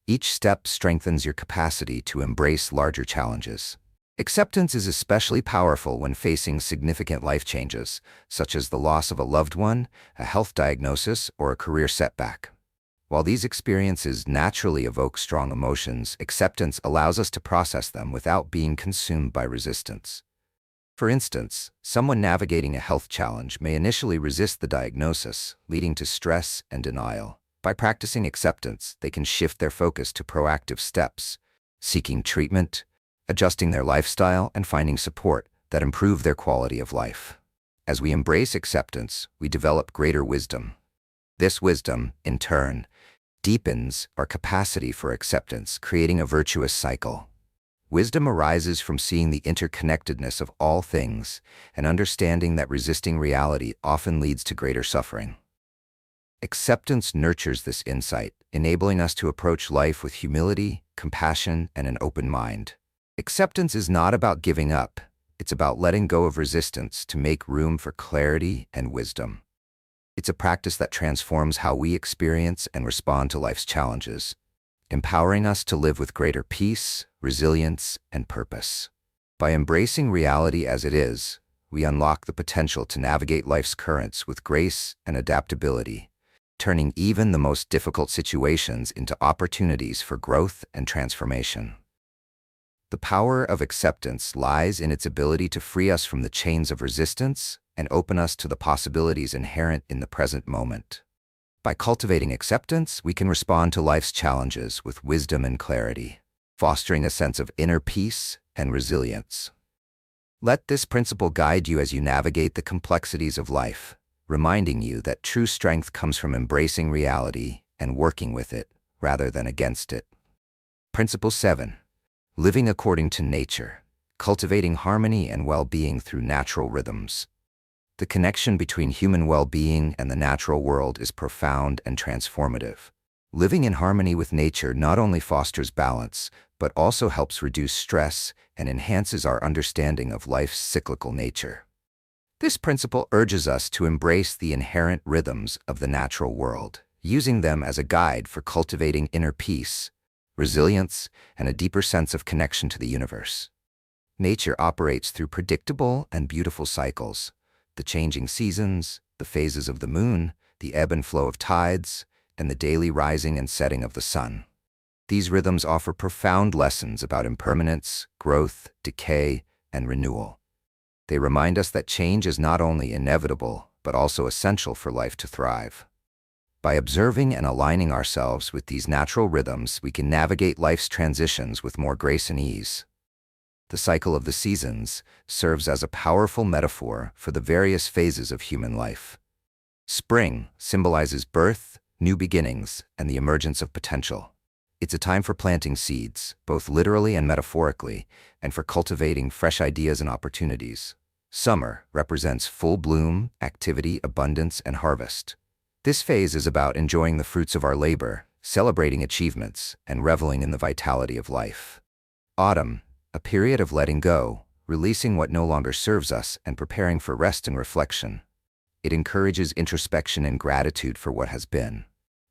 Each step strengthens your capacity to embrace larger challenges. Acceptance is especially powerful when facing significant life changes, such as the loss of a loved one, a health diagnosis, or a career setback. While these experiences naturally evoke strong emotions, acceptance allows us to process them without being consumed by resistance. For instance, someone navigating a health challenge may initially resist the diagnosis, leading to stress and denial. By practicing acceptance, they can shift their focus to proactive steps, seeking treatment, adjusting their lifestyle, and finding support that improve their quality of life. As we embrace acceptance, we develop greater wisdom. This wisdom, in turn, deepens our capacity for acceptance, creating a virtuous cycle. Wisdom arises from seeing the interconnectedness of all things and understanding that resisting reality often leads to greater suffering. Acceptance nurtures this insight, enabling us to approach life with humility, compassion, and an open mind. Acceptance is not about giving up. It's about letting go of resistance to make room for clarity and wisdom. It's a practice that transforms how we experience and respond to life's challenges, empowering us to live with greater peace, resilience, and purpose. By embracing reality as it is, we unlock the potential to navigate life's currents with grace and adaptability, turning even the most difficult situations into opportunities for growth and transformation. The power of acceptance lies in its ability to free us from the chains of resistance and open us to the possibilities inherent in the present moment. By cultivating acceptance, we can respond to life's challenges with wisdom and clarity, fostering a sense of inner peace and resilience. Let this principle guide you as you navigate the complexities of life, reminding you that true strength comes from embracing reality and working with it rather than against it. Principle 7. Living according to nature, cultivating harmony and well-being through natural rhythms. The connection between human well-being and the natural world is profound and transformative. Living in harmony with nature not only fosters balance, but also helps reduce stress and enhances our understanding of life's cyclical nature. This principle urges us to embrace the inherent rhythms of the natural world, using them as a guide for cultivating inner peace, resilience, and a deeper sense of connection to the universe. Nature operates through predictable and beautiful cycles: the changing seasons, the phases of the moon, the ebb and flow of tides, and the daily rising and setting of the sun. These rhythms offer profound lessons about impermanence, growth, decay, and renewal. They remind us that change is not only inevitable, but also essential for life to thrive. By observing and aligning ourselves with these natural rhythms, we can navigate life's transitions with more grace and ease. the cycle of the seasons, serves as a powerful metaphor for the various phases of human life. Spring symbolizes birth, new beginnings, and the emergence of potential. It's a time for planting seeds, both literally and metaphorically, and for cultivating fresh ideas and opportunities. Summer represents full bloom, activity, abundance, and harvest. This phase is about enjoying the fruits of our labor, celebrating achievements, and reveling in the vitality of life. Autumn, a period of letting go, releasing what no longer serves us and preparing for rest and reflection. It encourages introspection and gratitude for what has been.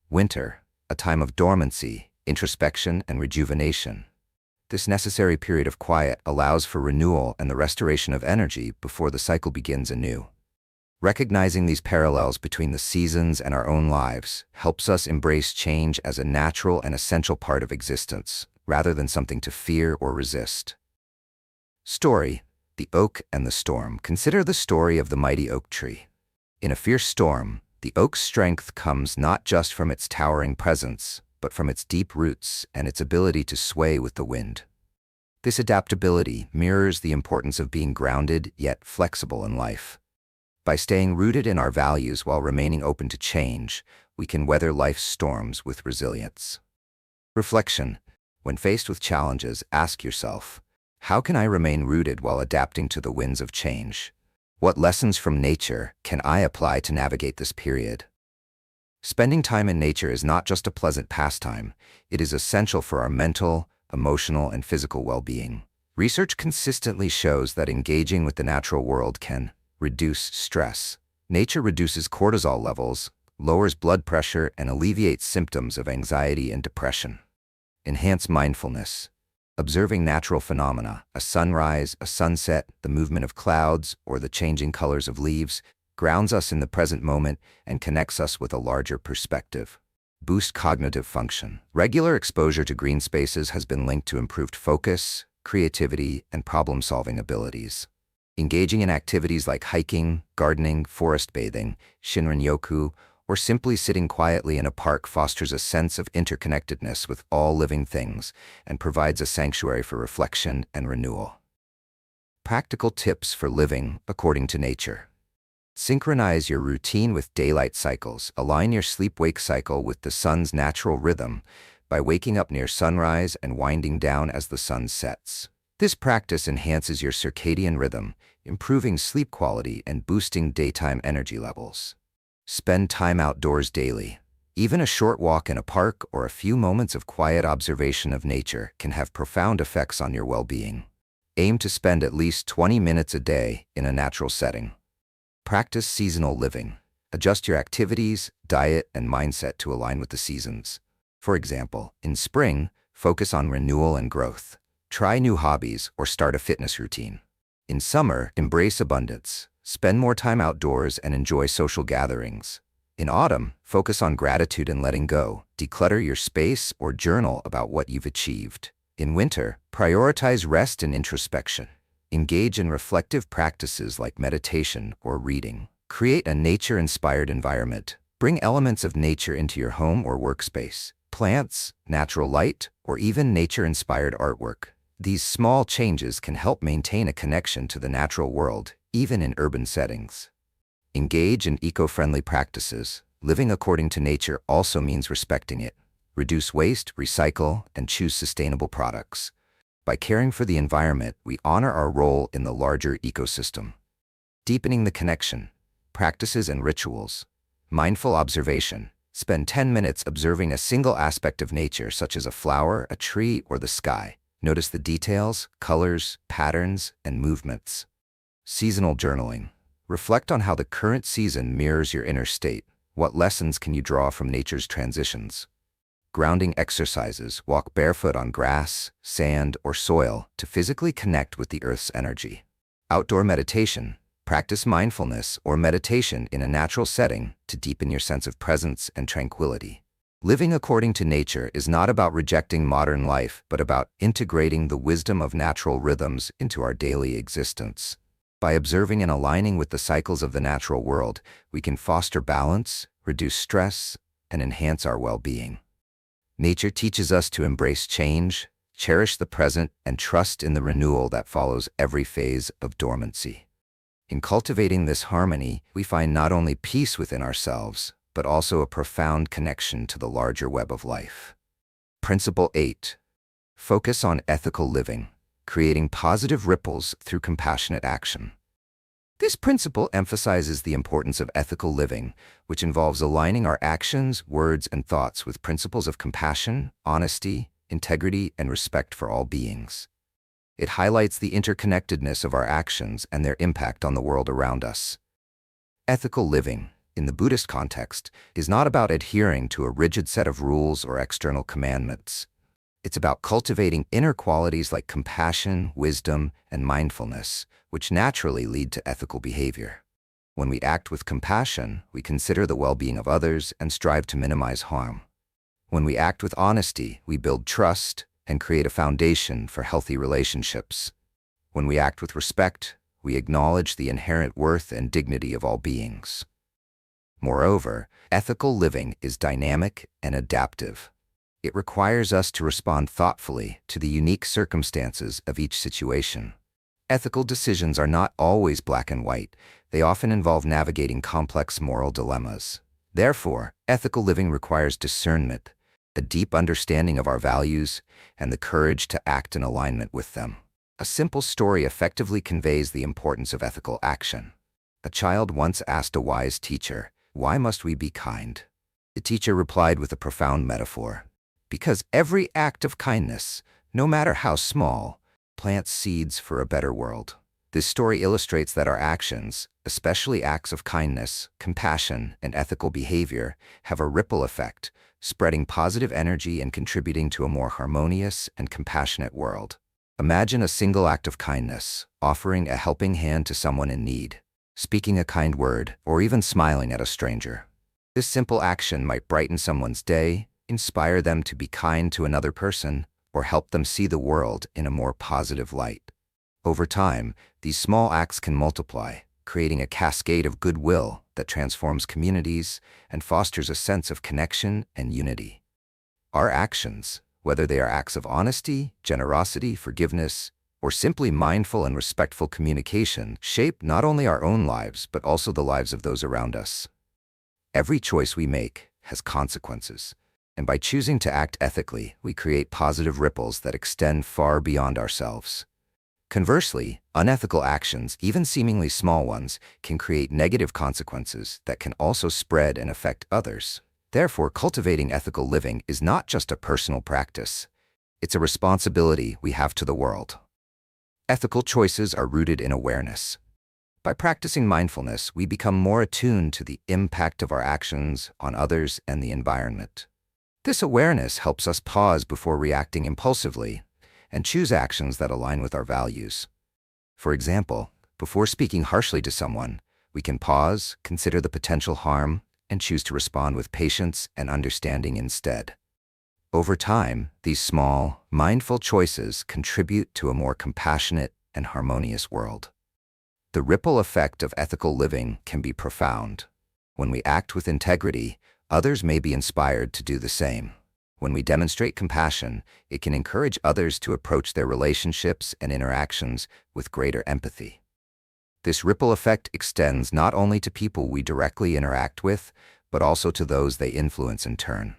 Winter, a time of dormancy, introspection, and rejuvenation. This necessary period of quiet allows for renewal and the restoration of energy before the cycle begins anew. Recognizing these parallels between the seasons and our own lives helps us embrace change as a natural and essential part of existence, rather than something to fear or resist. Story: The Oak and the Storm. Consider the story of the mighty oak tree. In a fierce storm, the oak's strength comes not just from its towering presence, but from its deep roots and its ability to sway with the wind. This adaptability mirrors the importance of being grounded yet flexible in life. By staying rooted in our values while remaining open to change, we can weather life's storms with resilience. Reflection: When faced with challenges, ask yourself, how can I remain rooted while adapting to the winds of change? What lessons from nature can I apply to navigate this period? Spending time in nature is not just a pleasant pastime, it is essential for our mental, emotional, and physical well-being. Research consistently shows that engaging with the natural world can reduce stress. Nature reduces cortisol levels, lowers blood pressure, and alleviates symptoms of anxiety and depression. Enhance mindfulness. Observing natural phenomena, a sunrise, a sunset, the movement of clouds, or the changing colors of leaves, grounds us in the present moment and connects us with a larger perspective. Boost cognitive function. Regular exposure to green spaces has been linked to improved focus, creativity, and problem-solving abilities. Engaging in activities like hiking, gardening, forest bathing, shinrin-yoku, or simply sitting quietly in a park fosters a sense of interconnectedness with all living things and provides a sanctuary for reflection and renewal. Practical tips for living according to nature. Synchronize your routine with daylight cycles. Align your sleep-wake cycle with the sun's natural rhythm by waking up near sunrise and winding down as the sun sets. This practice enhances your circadian rhythm, improving sleep quality and boosting daytime energy levels. Spend time outdoors daily. Even a short walk in a park or a few moments of quiet observation of nature can have profound effects on your well-being. Aim to spend at least 20 minutes a day in a natural setting. Practice seasonal living. Adjust your activities, diet, and mindset to align with the seasons. For example, in spring, focus on renewal and growth. Try new hobbies or start a fitness routine. In summer, embrace abundance. Spend more time outdoors and enjoy social gatherings. In autumn, focus on gratitude and letting go. Declutter your space or journal about what you've achieved. In winter, prioritize rest and introspection. Engage in reflective practices like meditation or reading. Create a nature-inspired environment. Bring elements of nature into your home or workspace. Plants, natural light, or even nature-inspired artwork. These small changes can help maintain a connection to the natural world, even in urban settings. Engage in eco-friendly practices. Living according to nature also means respecting it. Reduce waste, recycle, and choose sustainable products. By caring for the environment, we honor our role in the larger ecosystem. Deepening the connection. Practices and rituals. Mindful observation. Spend 10 minutes observing a single aspect of nature, such as a flower, a tree, or the sky. Notice the details, colors, patterns, and movements. Seasonal journaling. Reflect on how the current season mirrors your inner state. What lessons can you draw from nature's transitions? Grounding exercises. Walk barefoot on grass, sand, or soil to physically connect with the earth's energy. Outdoor meditation. Practice mindfulness or meditation in a natural setting to deepen your sense of presence and tranquility. Living according to nature is not about rejecting modern life, but about integrating the wisdom of natural rhythms into our daily existence. By observing and aligning with the cycles of the natural world, we can foster balance, reduce stress, and enhance our well-being. Nature teaches us to embrace change, cherish the present, and trust in the renewal that follows every phase of dormancy. In cultivating this harmony, we find not only peace within ourselves, but also a profound connection to the larger web of life. Principle 8. Focus on ethical living, creating positive ripples through compassionate action. This principle emphasizes the importance of ethical living, which involves aligning our actions, words, and thoughts with principles of compassion, honesty, integrity, and respect for all beings. It highlights the interconnectedness of our actions and their impact on the world around us. Ethical living, in the Buddhist context, is not about adhering to a rigid set of rules or external commandments. It's about cultivating inner qualities like compassion, wisdom, and mindfulness, which naturally lead to ethical behavior. When we act with compassion, we consider the well-being of others and strive to minimize harm. When we act with honesty, we build trust and create a foundation for healthy relationships. When we act with respect, we acknowledge the inherent worth and dignity of all beings. Moreover, ethical living is dynamic and adaptive. It requires us to respond thoughtfully to the unique circumstances of each situation. Ethical decisions are not always black and white. They often involve navigating complex moral dilemmas. Therefore, ethical living requires discernment, a deep understanding of our values, and the courage to act in alignment with them. A simple story effectively conveys the importance of ethical action. A child once asked a wise teacher, "Why must we be kind?" The teacher replied with a profound metaphor. "Because every act of kindness, no matter how small, plants seeds for a better world." This story illustrates that our actions, especially acts of kindness, compassion, and ethical behavior, have a ripple effect, spreading positive energy and contributing to a more harmonious and compassionate world. Imagine a single act of kindness, offering a helping hand to someone in need, speaking a kind word, or even smiling at a stranger. This simple action might brighten someone's day, inspire them to be kind to another person, or help them see the world in a more positive light. Over time, these small acts can multiply, creating a cascade of goodwill that transforms communities and fosters a sense of connection and unity. Our actions, whether they are acts of honesty, generosity, forgiveness, or simply mindful and respectful communication, shape not only our own lives but also the lives of those around us. Every choice we make has consequences, and by choosing to act ethically, we create positive ripples that extend far beyond ourselves. Conversely, unethical actions, even seemingly small ones, can create negative consequences that can also spread and affect others. Therefore, cultivating ethical living is not just a personal practice. It's a responsibility we have to the world. Ethical choices are rooted in awareness. By practicing mindfulness, we become more attuned to the impact of our actions on others and the environment. This awareness helps us pause before reacting impulsively and choose actions that align with our values. For example, before speaking harshly to someone, we can pause, consider the potential harm, and choose to respond with patience and understanding instead. Over time, these small, mindful choices contribute to a more compassionate and harmonious world. The ripple effect of ethical living can be profound. When we act with integrity, others may be inspired to do the same. When we demonstrate compassion, it can encourage others to approach their relationships and interactions with greater empathy. This ripple effect extends not only to people we directly interact with, but also to those they influence in turn.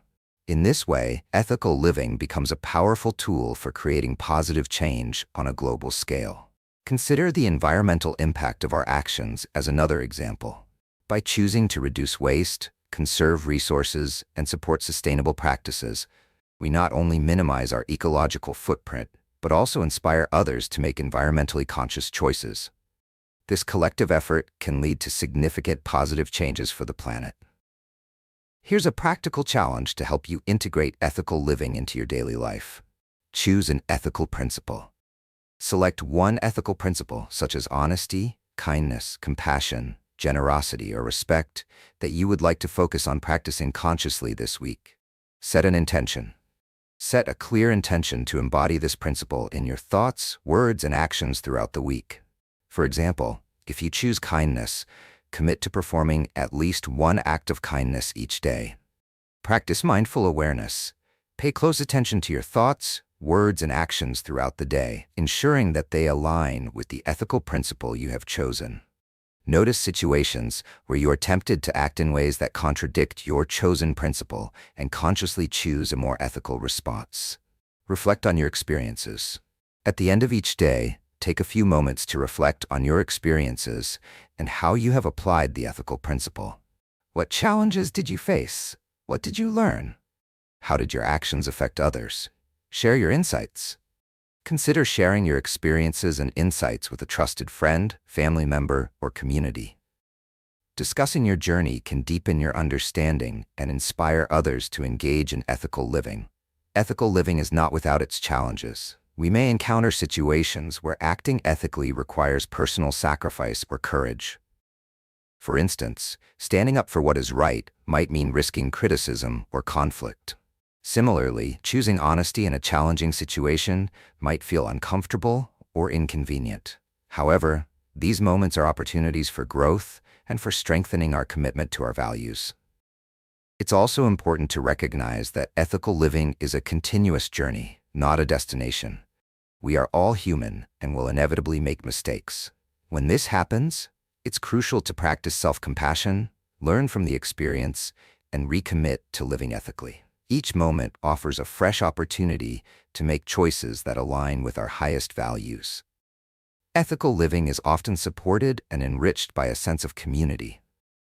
In this way, ethical living becomes a powerful tool for creating positive change on a global scale. Consider the environmental impact of our actions as another example. By choosing to reduce waste, conserve resources, and support sustainable practices, we not only minimize our ecological footprint, but also inspire others to make environmentally conscious choices. This collective effort can lead to significant positive changes for the planet. Here's a practical challenge to help you integrate ethical living into your daily life. Choose an ethical principle. Select one ethical principle, such as honesty, kindness, compassion, generosity, or respect, that you would like to focus on practicing consciously this week. Set an intention. Set a clear intention to embody this principle in your thoughts, words, and actions throughout the week. For example, if you choose kindness, commit to performing at least one act of kindness each day. Practice mindful awareness. Pay close attention to your thoughts, words, and actions throughout the day, ensuring that they align with the ethical principle you have chosen. Notice situations where you are tempted to act in ways that contradict your chosen principle and consciously choose a more ethical response. Reflect on your experiences. At the end of each day, take a few moments to reflect on your experiences and how you have applied the ethical principle. What challenges did you face? What did you learn? How did your actions affect others? Share your insights. Consider sharing your experiences and insights with a trusted friend, family member, or community. Discussing your journey can deepen your understanding and inspire others to engage in ethical living. Ethical living is not without its challenges. We may encounter situations where acting ethically requires personal sacrifice or courage. For instance, standing up for what is right might mean risking criticism or conflict. Similarly, choosing honesty in a challenging situation might feel uncomfortable or inconvenient. However, these moments are opportunities for growth and for strengthening our commitment to our values. It's also important to recognize that ethical living is a continuous journey, not a destination. We are all human and will inevitably make mistakes. When this happens, it's crucial to practice self-compassion, learn from the experience, and recommit to living ethically. Each moment offers a fresh opportunity to make choices that align with our highest values. Ethical living is often supported and enriched by a sense of community.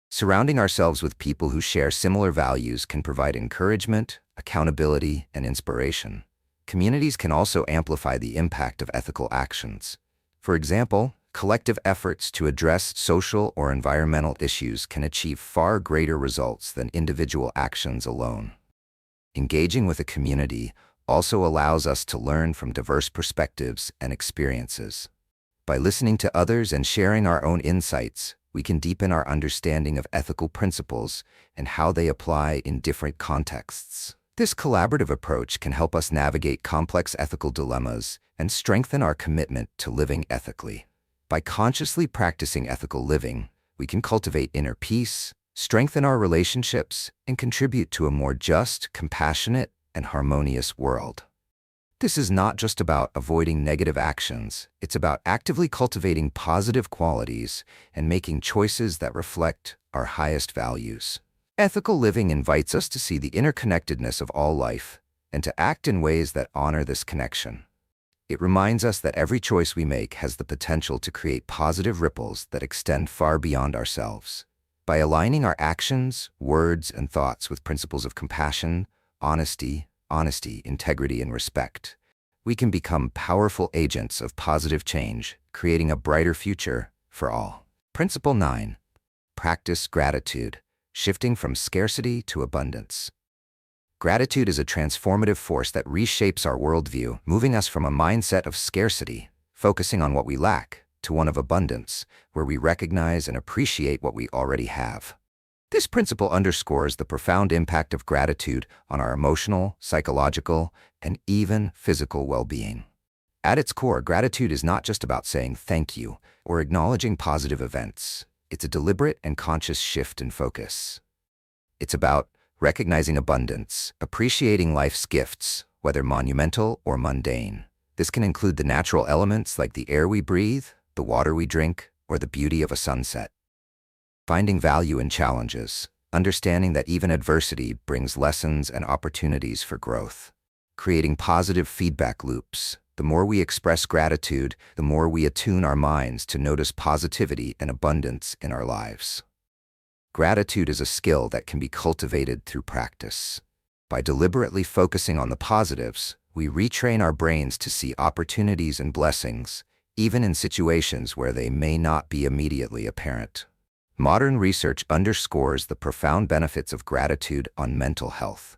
Surrounding ourselves with people who share similar values can provide encouragement, accountability, and inspiration. Communities can also amplify the impact of ethical actions. For example, collective efforts to address social or environmental issues can achieve far greater results than individual actions alone. Engaging with a community also allows us to learn from diverse perspectives and experiences. By listening to others and sharing our own insights, we can deepen our understanding of ethical principles and how they apply in different contexts. This collaborative approach can help us navigate complex ethical dilemmas and strengthen our commitment to living ethically. By consciously practicing ethical living, we can cultivate inner peace, strengthen our relationships, and contribute to a more just, compassionate, and harmonious world. This is not just about avoiding negative actions, it's about actively cultivating positive qualities and making choices that reflect our highest values. Ethical living invites us to see the interconnectedness of all life and to act in ways that honor this connection. It reminds us that every choice we make has the potential to create positive ripples that extend far beyond ourselves. By aligning our actions, words, and thoughts with principles of compassion, honesty, integrity, and respect, we can become powerful agents of positive change, creating a brighter future for all. Principle 9. Practice gratitude, shifting from scarcity to abundance. Gratitude is a transformative force that reshapes our worldview, moving us from a mindset of scarcity, focusing on what we lack, to one of abundance, where we recognize and appreciate what we already have. This principle underscores the profound impact of gratitude on our emotional, psychological, and even physical well-being. At its core, gratitude is not just about saying thank you or acknowledging positive events. It's a deliberate and conscious shift in focus. It's about recognizing abundance, appreciating life's gifts, whether monumental or mundane. This can include the natural elements like the air we breathe, the water we drink, or the beauty of a sunset. Finding value in challenges, understanding that even adversity brings lessons and opportunities for growth. Creating positive feedback loops. The more we express gratitude, the more we attune our minds to notice positivity and abundance in our lives. Gratitude is a skill that can be cultivated through practice. By deliberately focusing on the positives, we retrain our brains to see opportunities and blessings, even in situations where they may not be immediately apparent. Modern research underscores the profound benefits of gratitude on mental health.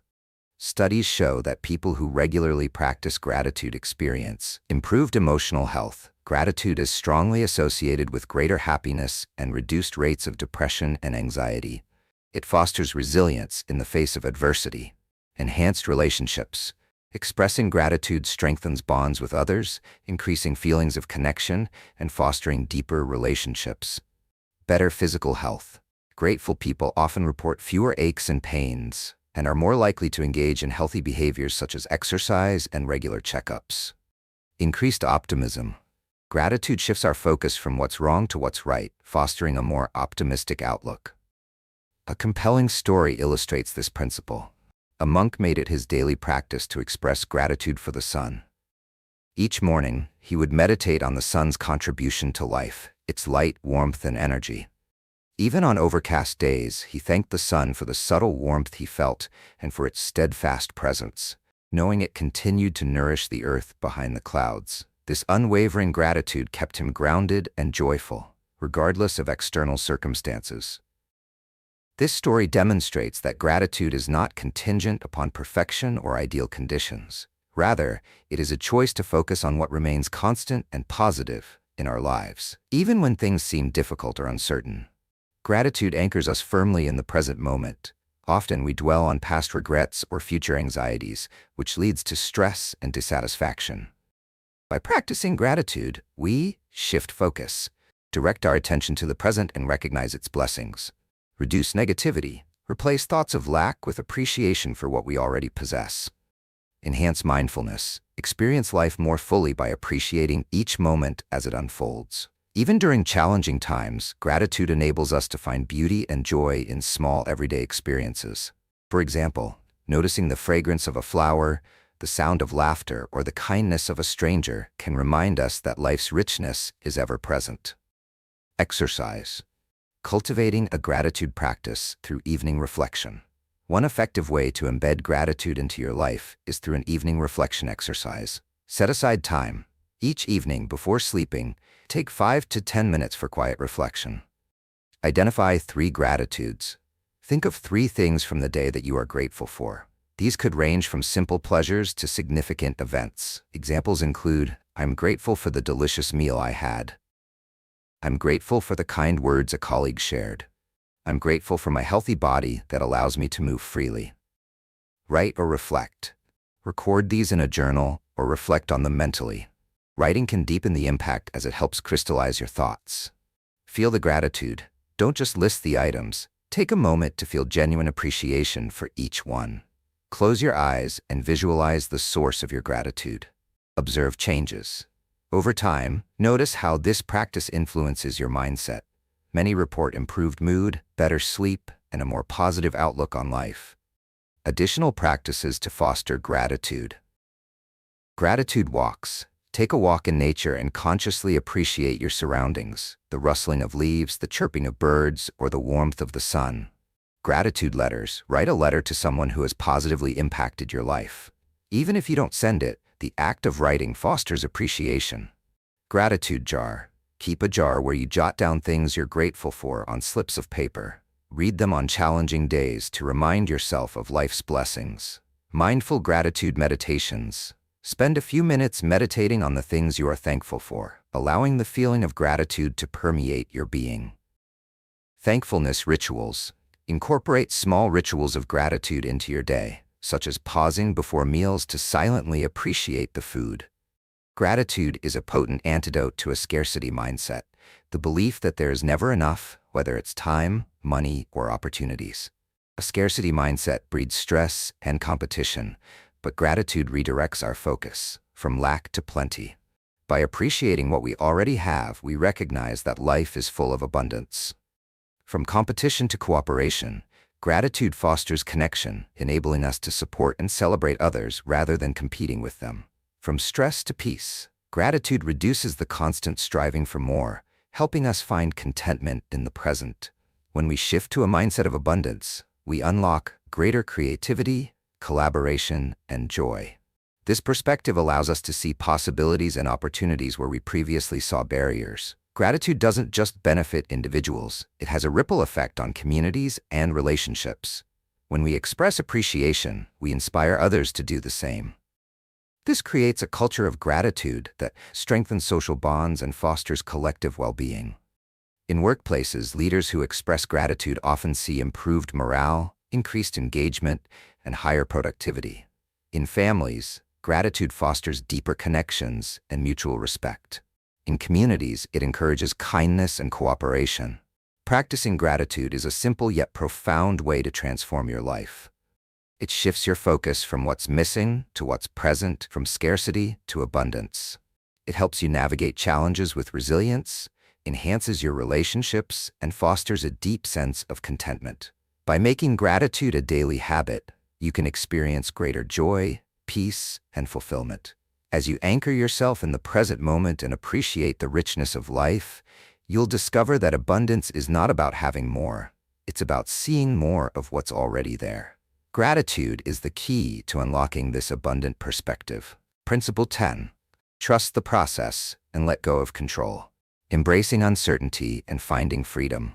Studies show that people who regularly practice gratitude experience improved emotional health. Gratitude is strongly associated with greater happiness and reduced rates of depression and anxiety. It fosters resilience in the face of adversity. Enhanced relationships. Expressing gratitude strengthens bonds with others, increasing feelings of connection and fostering deeper relationships. Better physical health. Grateful people often report fewer aches and pains, and are more likely to engage in healthy behaviors such as exercise and regular checkups. Increased optimism. Gratitude shifts our focus from what's wrong to what's right, fostering a more optimistic outlook. A compelling story illustrates this principle. A monk made it his daily practice to express gratitude for the sun. Each morning, he would meditate on the sun's contribution to life, its light, warmth, and energy. Even on overcast days, he thanked the sun for the subtle warmth he felt and for its steadfast presence, knowing it continued to nourish the earth behind the clouds. This unwavering gratitude kept him grounded and joyful, regardless of external circumstances. This story demonstrates that gratitude is not contingent upon perfection or ideal conditions. Rather, it is a choice to focus on what remains constant and positive in our lives, even when things seem difficult or uncertain. Gratitude anchors us firmly in the present moment. Often we dwell on past regrets or future anxieties, which leads to stress and dissatisfaction. By practicing gratitude, we shift focus, direct our attention to the present and recognize its blessings. Reduce negativity, replace thoughts of lack with appreciation for what we already possess. Enhance mindfulness, experience life more fully by appreciating each moment as it unfolds. Even during challenging times, gratitude enables us to find beauty and joy in small everyday experiences. For example, noticing the fragrance of a flower, the sound of laughter, or the kindness of a stranger can remind us that life's richness is ever present. Exercise. Cultivating a gratitude practice through evening reflection. One effective way to embed gratitude into your life is through an evening reflection exercise. Set aside time. Each evening before sleeping, take 5 to 10 minutes for quiet reflection. Identify 3 gratitudes. Think of 3 things from the day that you are grateful for. These could range from simple pleasures to significant events. Examples include, I'm grateful for the delicious meal I had. I'm grateful for the kind words a colleague shared. I'm grateful for my healthy body that allows me to move freely. Write or reflect. Record these in a journal or reflect on them mentally. Writing can deepen the impact as it helps crystallize your thoughts. Feel the gratitude. Don't just list the items. Take a moment to feel genuine appreciation for each one. Close your eyes and visualize the source of your gratitude. Observe changes. Over time, notice how this practice influences your mindset. Many report improved mood, better sleep, and a more positive outlook on life. Additional practices to foster gratitude. Gratitude walks. Take a walk in nature and consciously appreciate your surroundings, the rustling of leaves, the chirping of birds, or the warmth of the sun. Gratitude letters. Write a letter to someone who has positively impacted your life. Even if you don't send it, the act of writing fosters appreciation. Gratitude jar. Keep a jar where you jot down things you're grateful for on slips of paper. Read them on challenging days to remind yourself of life's blessings. Mindful gratitude meditations. Spend a few minutes meditating on the things you are thankful for, allowing the feeling of gratitude to permeate your being. Thankfulness rituals. Incorporate small rituals of gratitude into your day, such as pausing before meals to silently appreciate the food. Gratitude is a potent antidote to a scarcity mindset, the belief that there is never enough, whether it's time, money, or opportunities. A scarcity mindset breeds stress and competition, but gratitude redirects our focus from lack to plenty. By appreciating what we already have, we recognize that life is full of abundance. From competition to cooperation, gratitude fosters connection, enabling us to support and celebrate others rather than competing with them. From stress to peace, gratitude reduces the constant striving for more, helping us find contentment in the present. When we shift to a mindset of abundance, we unlock greater creativity, collaboration, and joy. This perspective allows us to see possibilities and opportunities where we previously saw barriers. Gratitude doesn't just benefit individuals, it has a ripple effect on communities and relationships. When we express appreciation, we inspire others to do the same. This creates a culture of gratitude that strengthens social bonds and fosters collective well-being. In workplaces, leaders who express gratitude often see improved morale, increased engagement, and higher productivity. In families, gratitude fosters deeper connections and mutual respect. In communities, it encourages kindness and cooperation. Practicing gratitude is a simple yet profound way to transform your life. It shifts your focus from what's missing to what's present, from scarcity to abundance. It helps you navigate challenges with resilience, enhances your relationships, and fosters a deep sense of contentment. By making gratitude a daily habit, you can experience greater joy, peace, and fulfillment. As you anchor yourself in the present moment and appreciate the richness of life, you'll discover that abundance is not about having more. It's about seeing more of what's already there. Gratitude is the key to unlocking this abundant perspective. Principle 10. Trust the process and let go of control. Embracing uncertainty and finding freedom.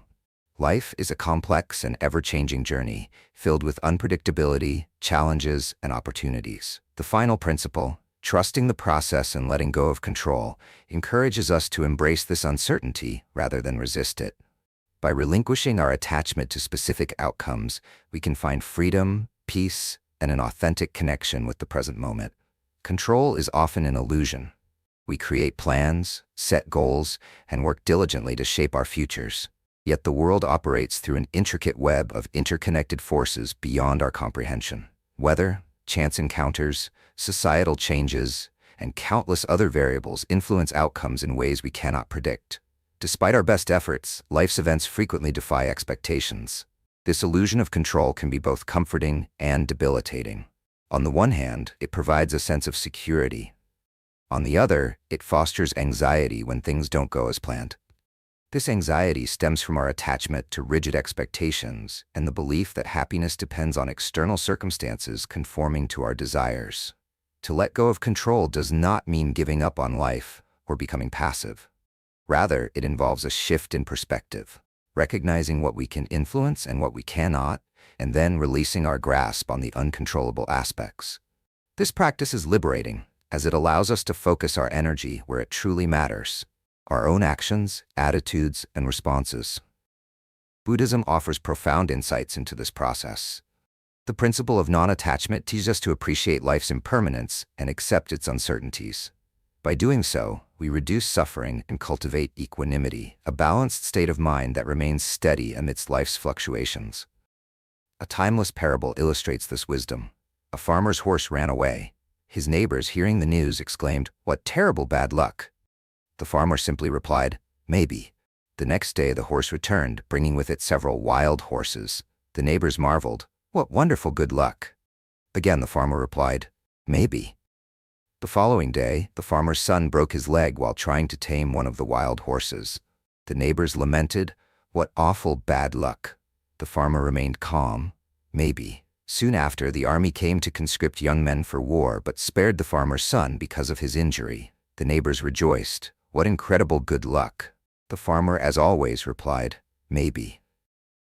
Life is a complex and ever-changing journey, filled with unpredictability, challenges, and opportunities. The final principle, trusting the process and letting go of control, encourages us to embrace this uncertainty rather than resist it. By relinquishing our attachment to specific outcomes, we can find freedom, peace, and an authentic connection with the present moment. Control is often an illusion. We create plans, set goals, and work diligently to shape our futures. Yet the world operates through an intricate web of interconnected forces beyond our comprehension. Weather, chance encounters, societal changes, and countless other variables influence outcomes in ways we cannot predict. Despite our best efforts, life's events frequently defy expectations. This illusion of control can be both comforting and debilitating. On the one hand, it provides a sense of security. On the other, it fosters anxiety when things don't go as planned. This anxiety stems from our attachment to rigid expectations and the belief that happiness depends on external circumstances conforming to our desires. To let go of control does not mean giving up on life or becoming passive. Rather, it involves a shift in perspective, recognizing what we can influence and what we cannot, and then releasing our grasp on the uncontrollable aspects. This practice is liberating, as it allows us to focus our energy where it truly matters: our own actions, attitudes, and responses. Buddhism offers profound insights into this process. The principle of non-attachment teaches us to appreciate life's impermanence and accept its uncertainties. By doing so, we reduce suffering and cultivate equanimity, a balanced state of mind that remains steady amidst life's fluctuations. A timeless parable illustrates this wisdom. A farmer's horse ran away. His neighbors, hearing the news, exclaimed, "What terrible bad luck!" The farmer simply replied, "Maybe." The next day the horse returned, bringing with it several wild horses. The neighbors marveled, "What wonderful good luck!" Again the farmer replied, "Maybe." The following day, the farmer's son broke his leg while trying to tame one of the wild horses. The neighbors lamented, "What awful bad luck!" The farmer remained calm, "Maybe." Soon after, the army came to conscript young men for war, but spared the farmer's son because of his injury. The neighbors rejoiced, "What incredible good luck!" The farmer, as always, replied, "Maybe."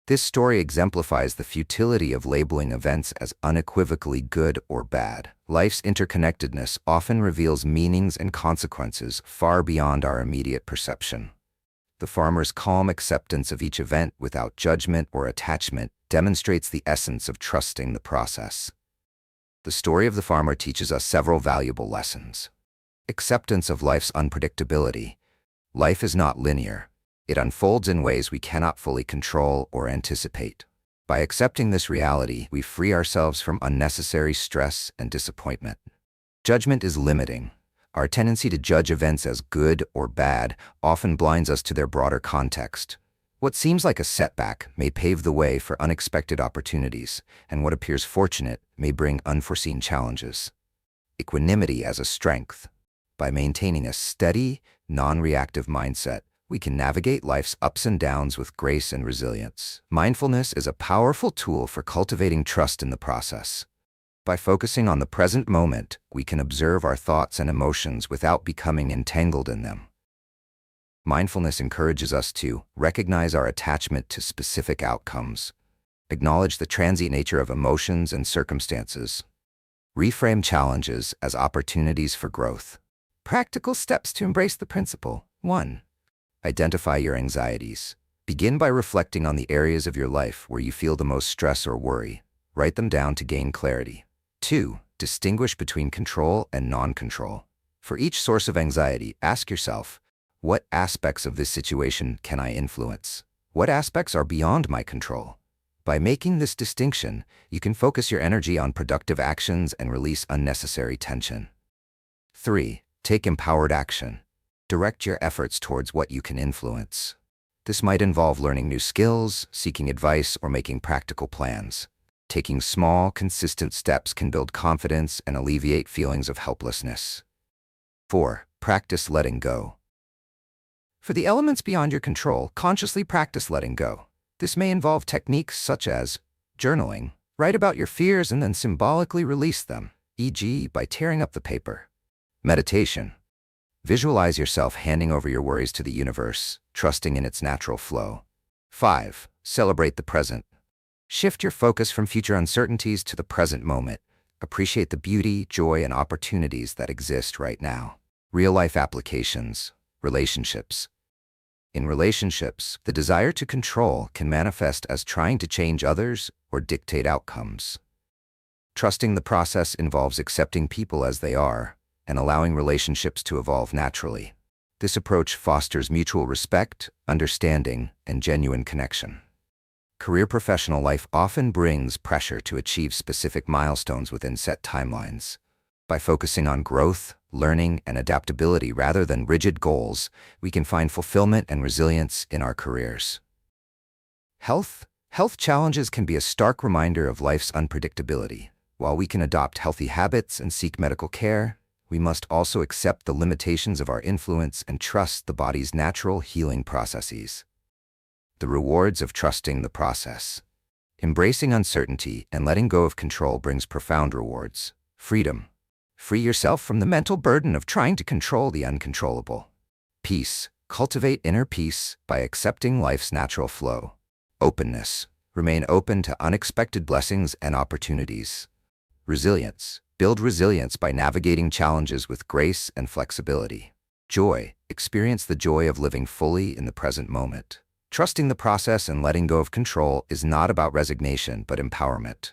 This story exemplifies the futility of labeling events as unequivocally good or bad. Life's interconnectedness often reveals meanings and consequences far beyond our immediate perception. The farmer's calm acceptance of each event without judgment or attachment demonstrates the essence of trusting the process. The story of the farmer teaches us several valuable lessons. Acceptance of life's unpredictability. Life is not linear. It unfolds in ways we cannot fully control or anticipate. By accepting this reality, we free ourselves from unnecessary stress and disappointment. Judgment is limiting. Our tendency to judge events as good or bad often blinds us to their broader context. What seems like a setback may pave the way for unexpected opportunities, and what appears fortunate may bring unforeseen challenges. Equanimity as a strength. By maintaining a steady, non-reactive mindset, we can navigate life's ups and downs with grace and resilience. Mindfulness is a powerful tool for cultivating trust in the process. By focusing on the present moment, we can observe our thoughts and emotions without becoming entangled in them. Mindfulness encourages us to recognize our attachment to specific outcomes, acknowledge the transient nature of emotions and circumstances, reframe challenges as opportunities for growth. Practical steps to embrace the principle. 1. Identify your anxieties. Begin by reflecting on the areas of your life where you feel the most stress or worry. Write them down to gain clarity. 2. Distinguish between control and non-control. For each source of anxiety, ask yourself, what aspects of this situation can I influence? What aspects are beyond my control? By making this distinction, you can focus your energy on productive actions and release unnecessary tension. 3. Take empowered action. Direct your efforts towards what you can influence. This might involve learning new skills, seeking advice, or making practical plans. Taking small, consistent steps can build confidence and alleviate feelings of helplessness. 4. Practice letting go. For the elements beyond your control, consciously practice letting go. This may involve techniques such as journaling. Write about your fears and then symbolically release them, e.g., by tearing up the paper. Meditation. Visualize yourself handing over your worries to the universe, trusting in its natural flow. 5. Celebrate the present. Shift your focus from future uncertainties to the present moment. Appreciate the beauty, joy, and opportunities that exist right now. Real-life applications. Relationships. In relationships, the desire to control can manifest as trying to change others or dictate outcomes. Trusting the process involves accepting people as they are and allowing relationships to evolve naturally. This approach fosters mutual respect, understanding, and genuine connection. Career professional life often brings pressure to achieve specific milestones within set timelines. By focusing on growth, learning, and adaptability rather than rigid goals, we can find fulfillment and resilience in our careers. Health challenges can be a stark reminder of life's unpredictability. While we can adopt healthy habits and seek medical care, we must also accept the limitations of our influence and trust the body's natural healing processes. The rewards of trusting the process. Embracing uncertainty and letting go of control brings profound rewards. Freedom. Free yourself from the mental burden of trying to control the uncontrollable. Peace. Cultivate inner peace by accepting life's natural flow. Openness. Remain open to unexpected blessings and opportunities. Resilience. Build resilience by navigating challenges with grace and flexibility. Joy. Experience the joy of living fully in the present moment. Trusting the process and letting go of control is not about resignation but empowerment.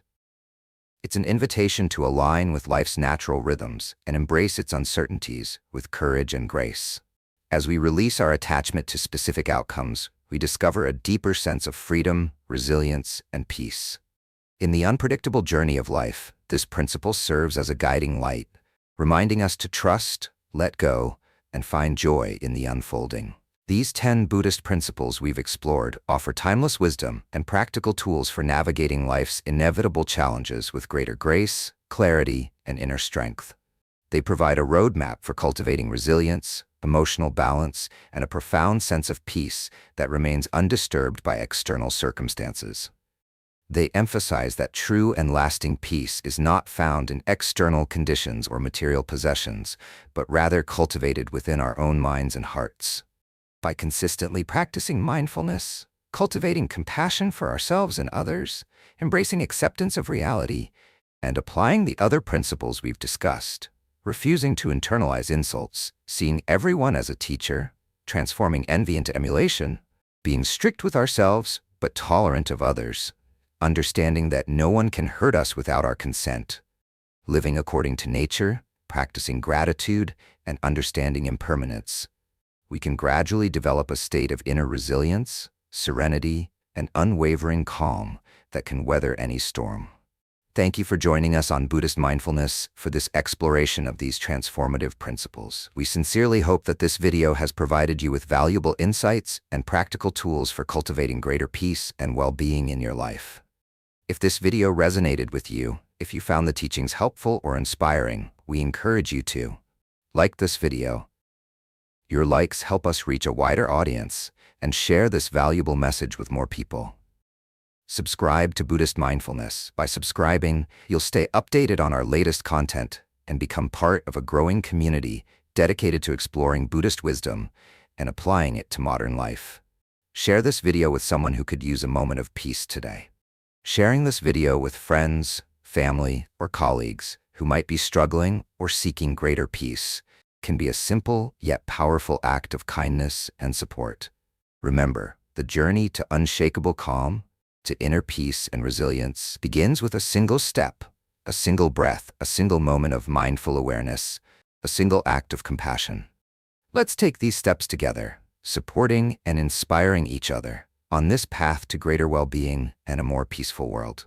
It's an invitation to align with life's natural rhythms and embrace its uncertainties with courage and grace. As we release our attachment to specific outcomes, we discover a deeper sense of freedom, resilience, and peace. In the unpredictable journey of life, this principle serves as a guiding light, reminding us to trust, let go, and find joy in the unfolding. These 10 Buddhist principles we've explored offer timeless wisdom and practical tools for navigating life's inevitable challenges with greater grace, clarity, and inner strength. They provide a roadmap for cultivating resilience, emotional balance, and a profound sense of peace that remains undisturbed by external circumstances. They emphasize that true and lasting peace is not found in external conditions or material possessions, but rather cultivated within our own minds and hearts. By consistently practicing mindfulness, cultivating compassion for ourselves and others, embracing acceptance of reality, and applying the other principles we've discussed, refusing to internalize insults, seeing everyone as a teacher, transforming envy into emulation, being strict with ourselves but tolerant of others, understanding that no one can hurt us without our consent, living according to nature, practicing gratitude, and understanding impermanence, we can gradually develop a state of inner resilience, serenity, and unwavering calm that can weather any storm. Thank you for joining us on Buddhist Mindfulness for this exploration of these transformative principles. We sincerely hope that this video has provided you with valuable insights and practical tools for cultivating greater peace and well-being in your life. If this video resonated with you, if you found the teachings helpful or inspiring, we encourage you to like this video. Your likes help us reach a wider audience and share this valuable message with more people. Subscribe to Buddhist Mindfulness. By subscribing, you'll stay updated on our latest content and become part of a growing community dedicated to exploring Buddhist wisdom and applying it to modern life. Share this video with someone who could use a moment of peace today. Sharing this video with friends, family, or colleagues who might be struggling or seeking greater peace can be a simple yet powerful act of kindness and support. Remember, the journey to unshakable calm, to inner peace and resilience begins with a single step, a single breath, a single moment of mindful awareness, a single act of compassion. Let's take these steps together, supporting and inspiring each other on this path to greater well-being and a more peaceful world.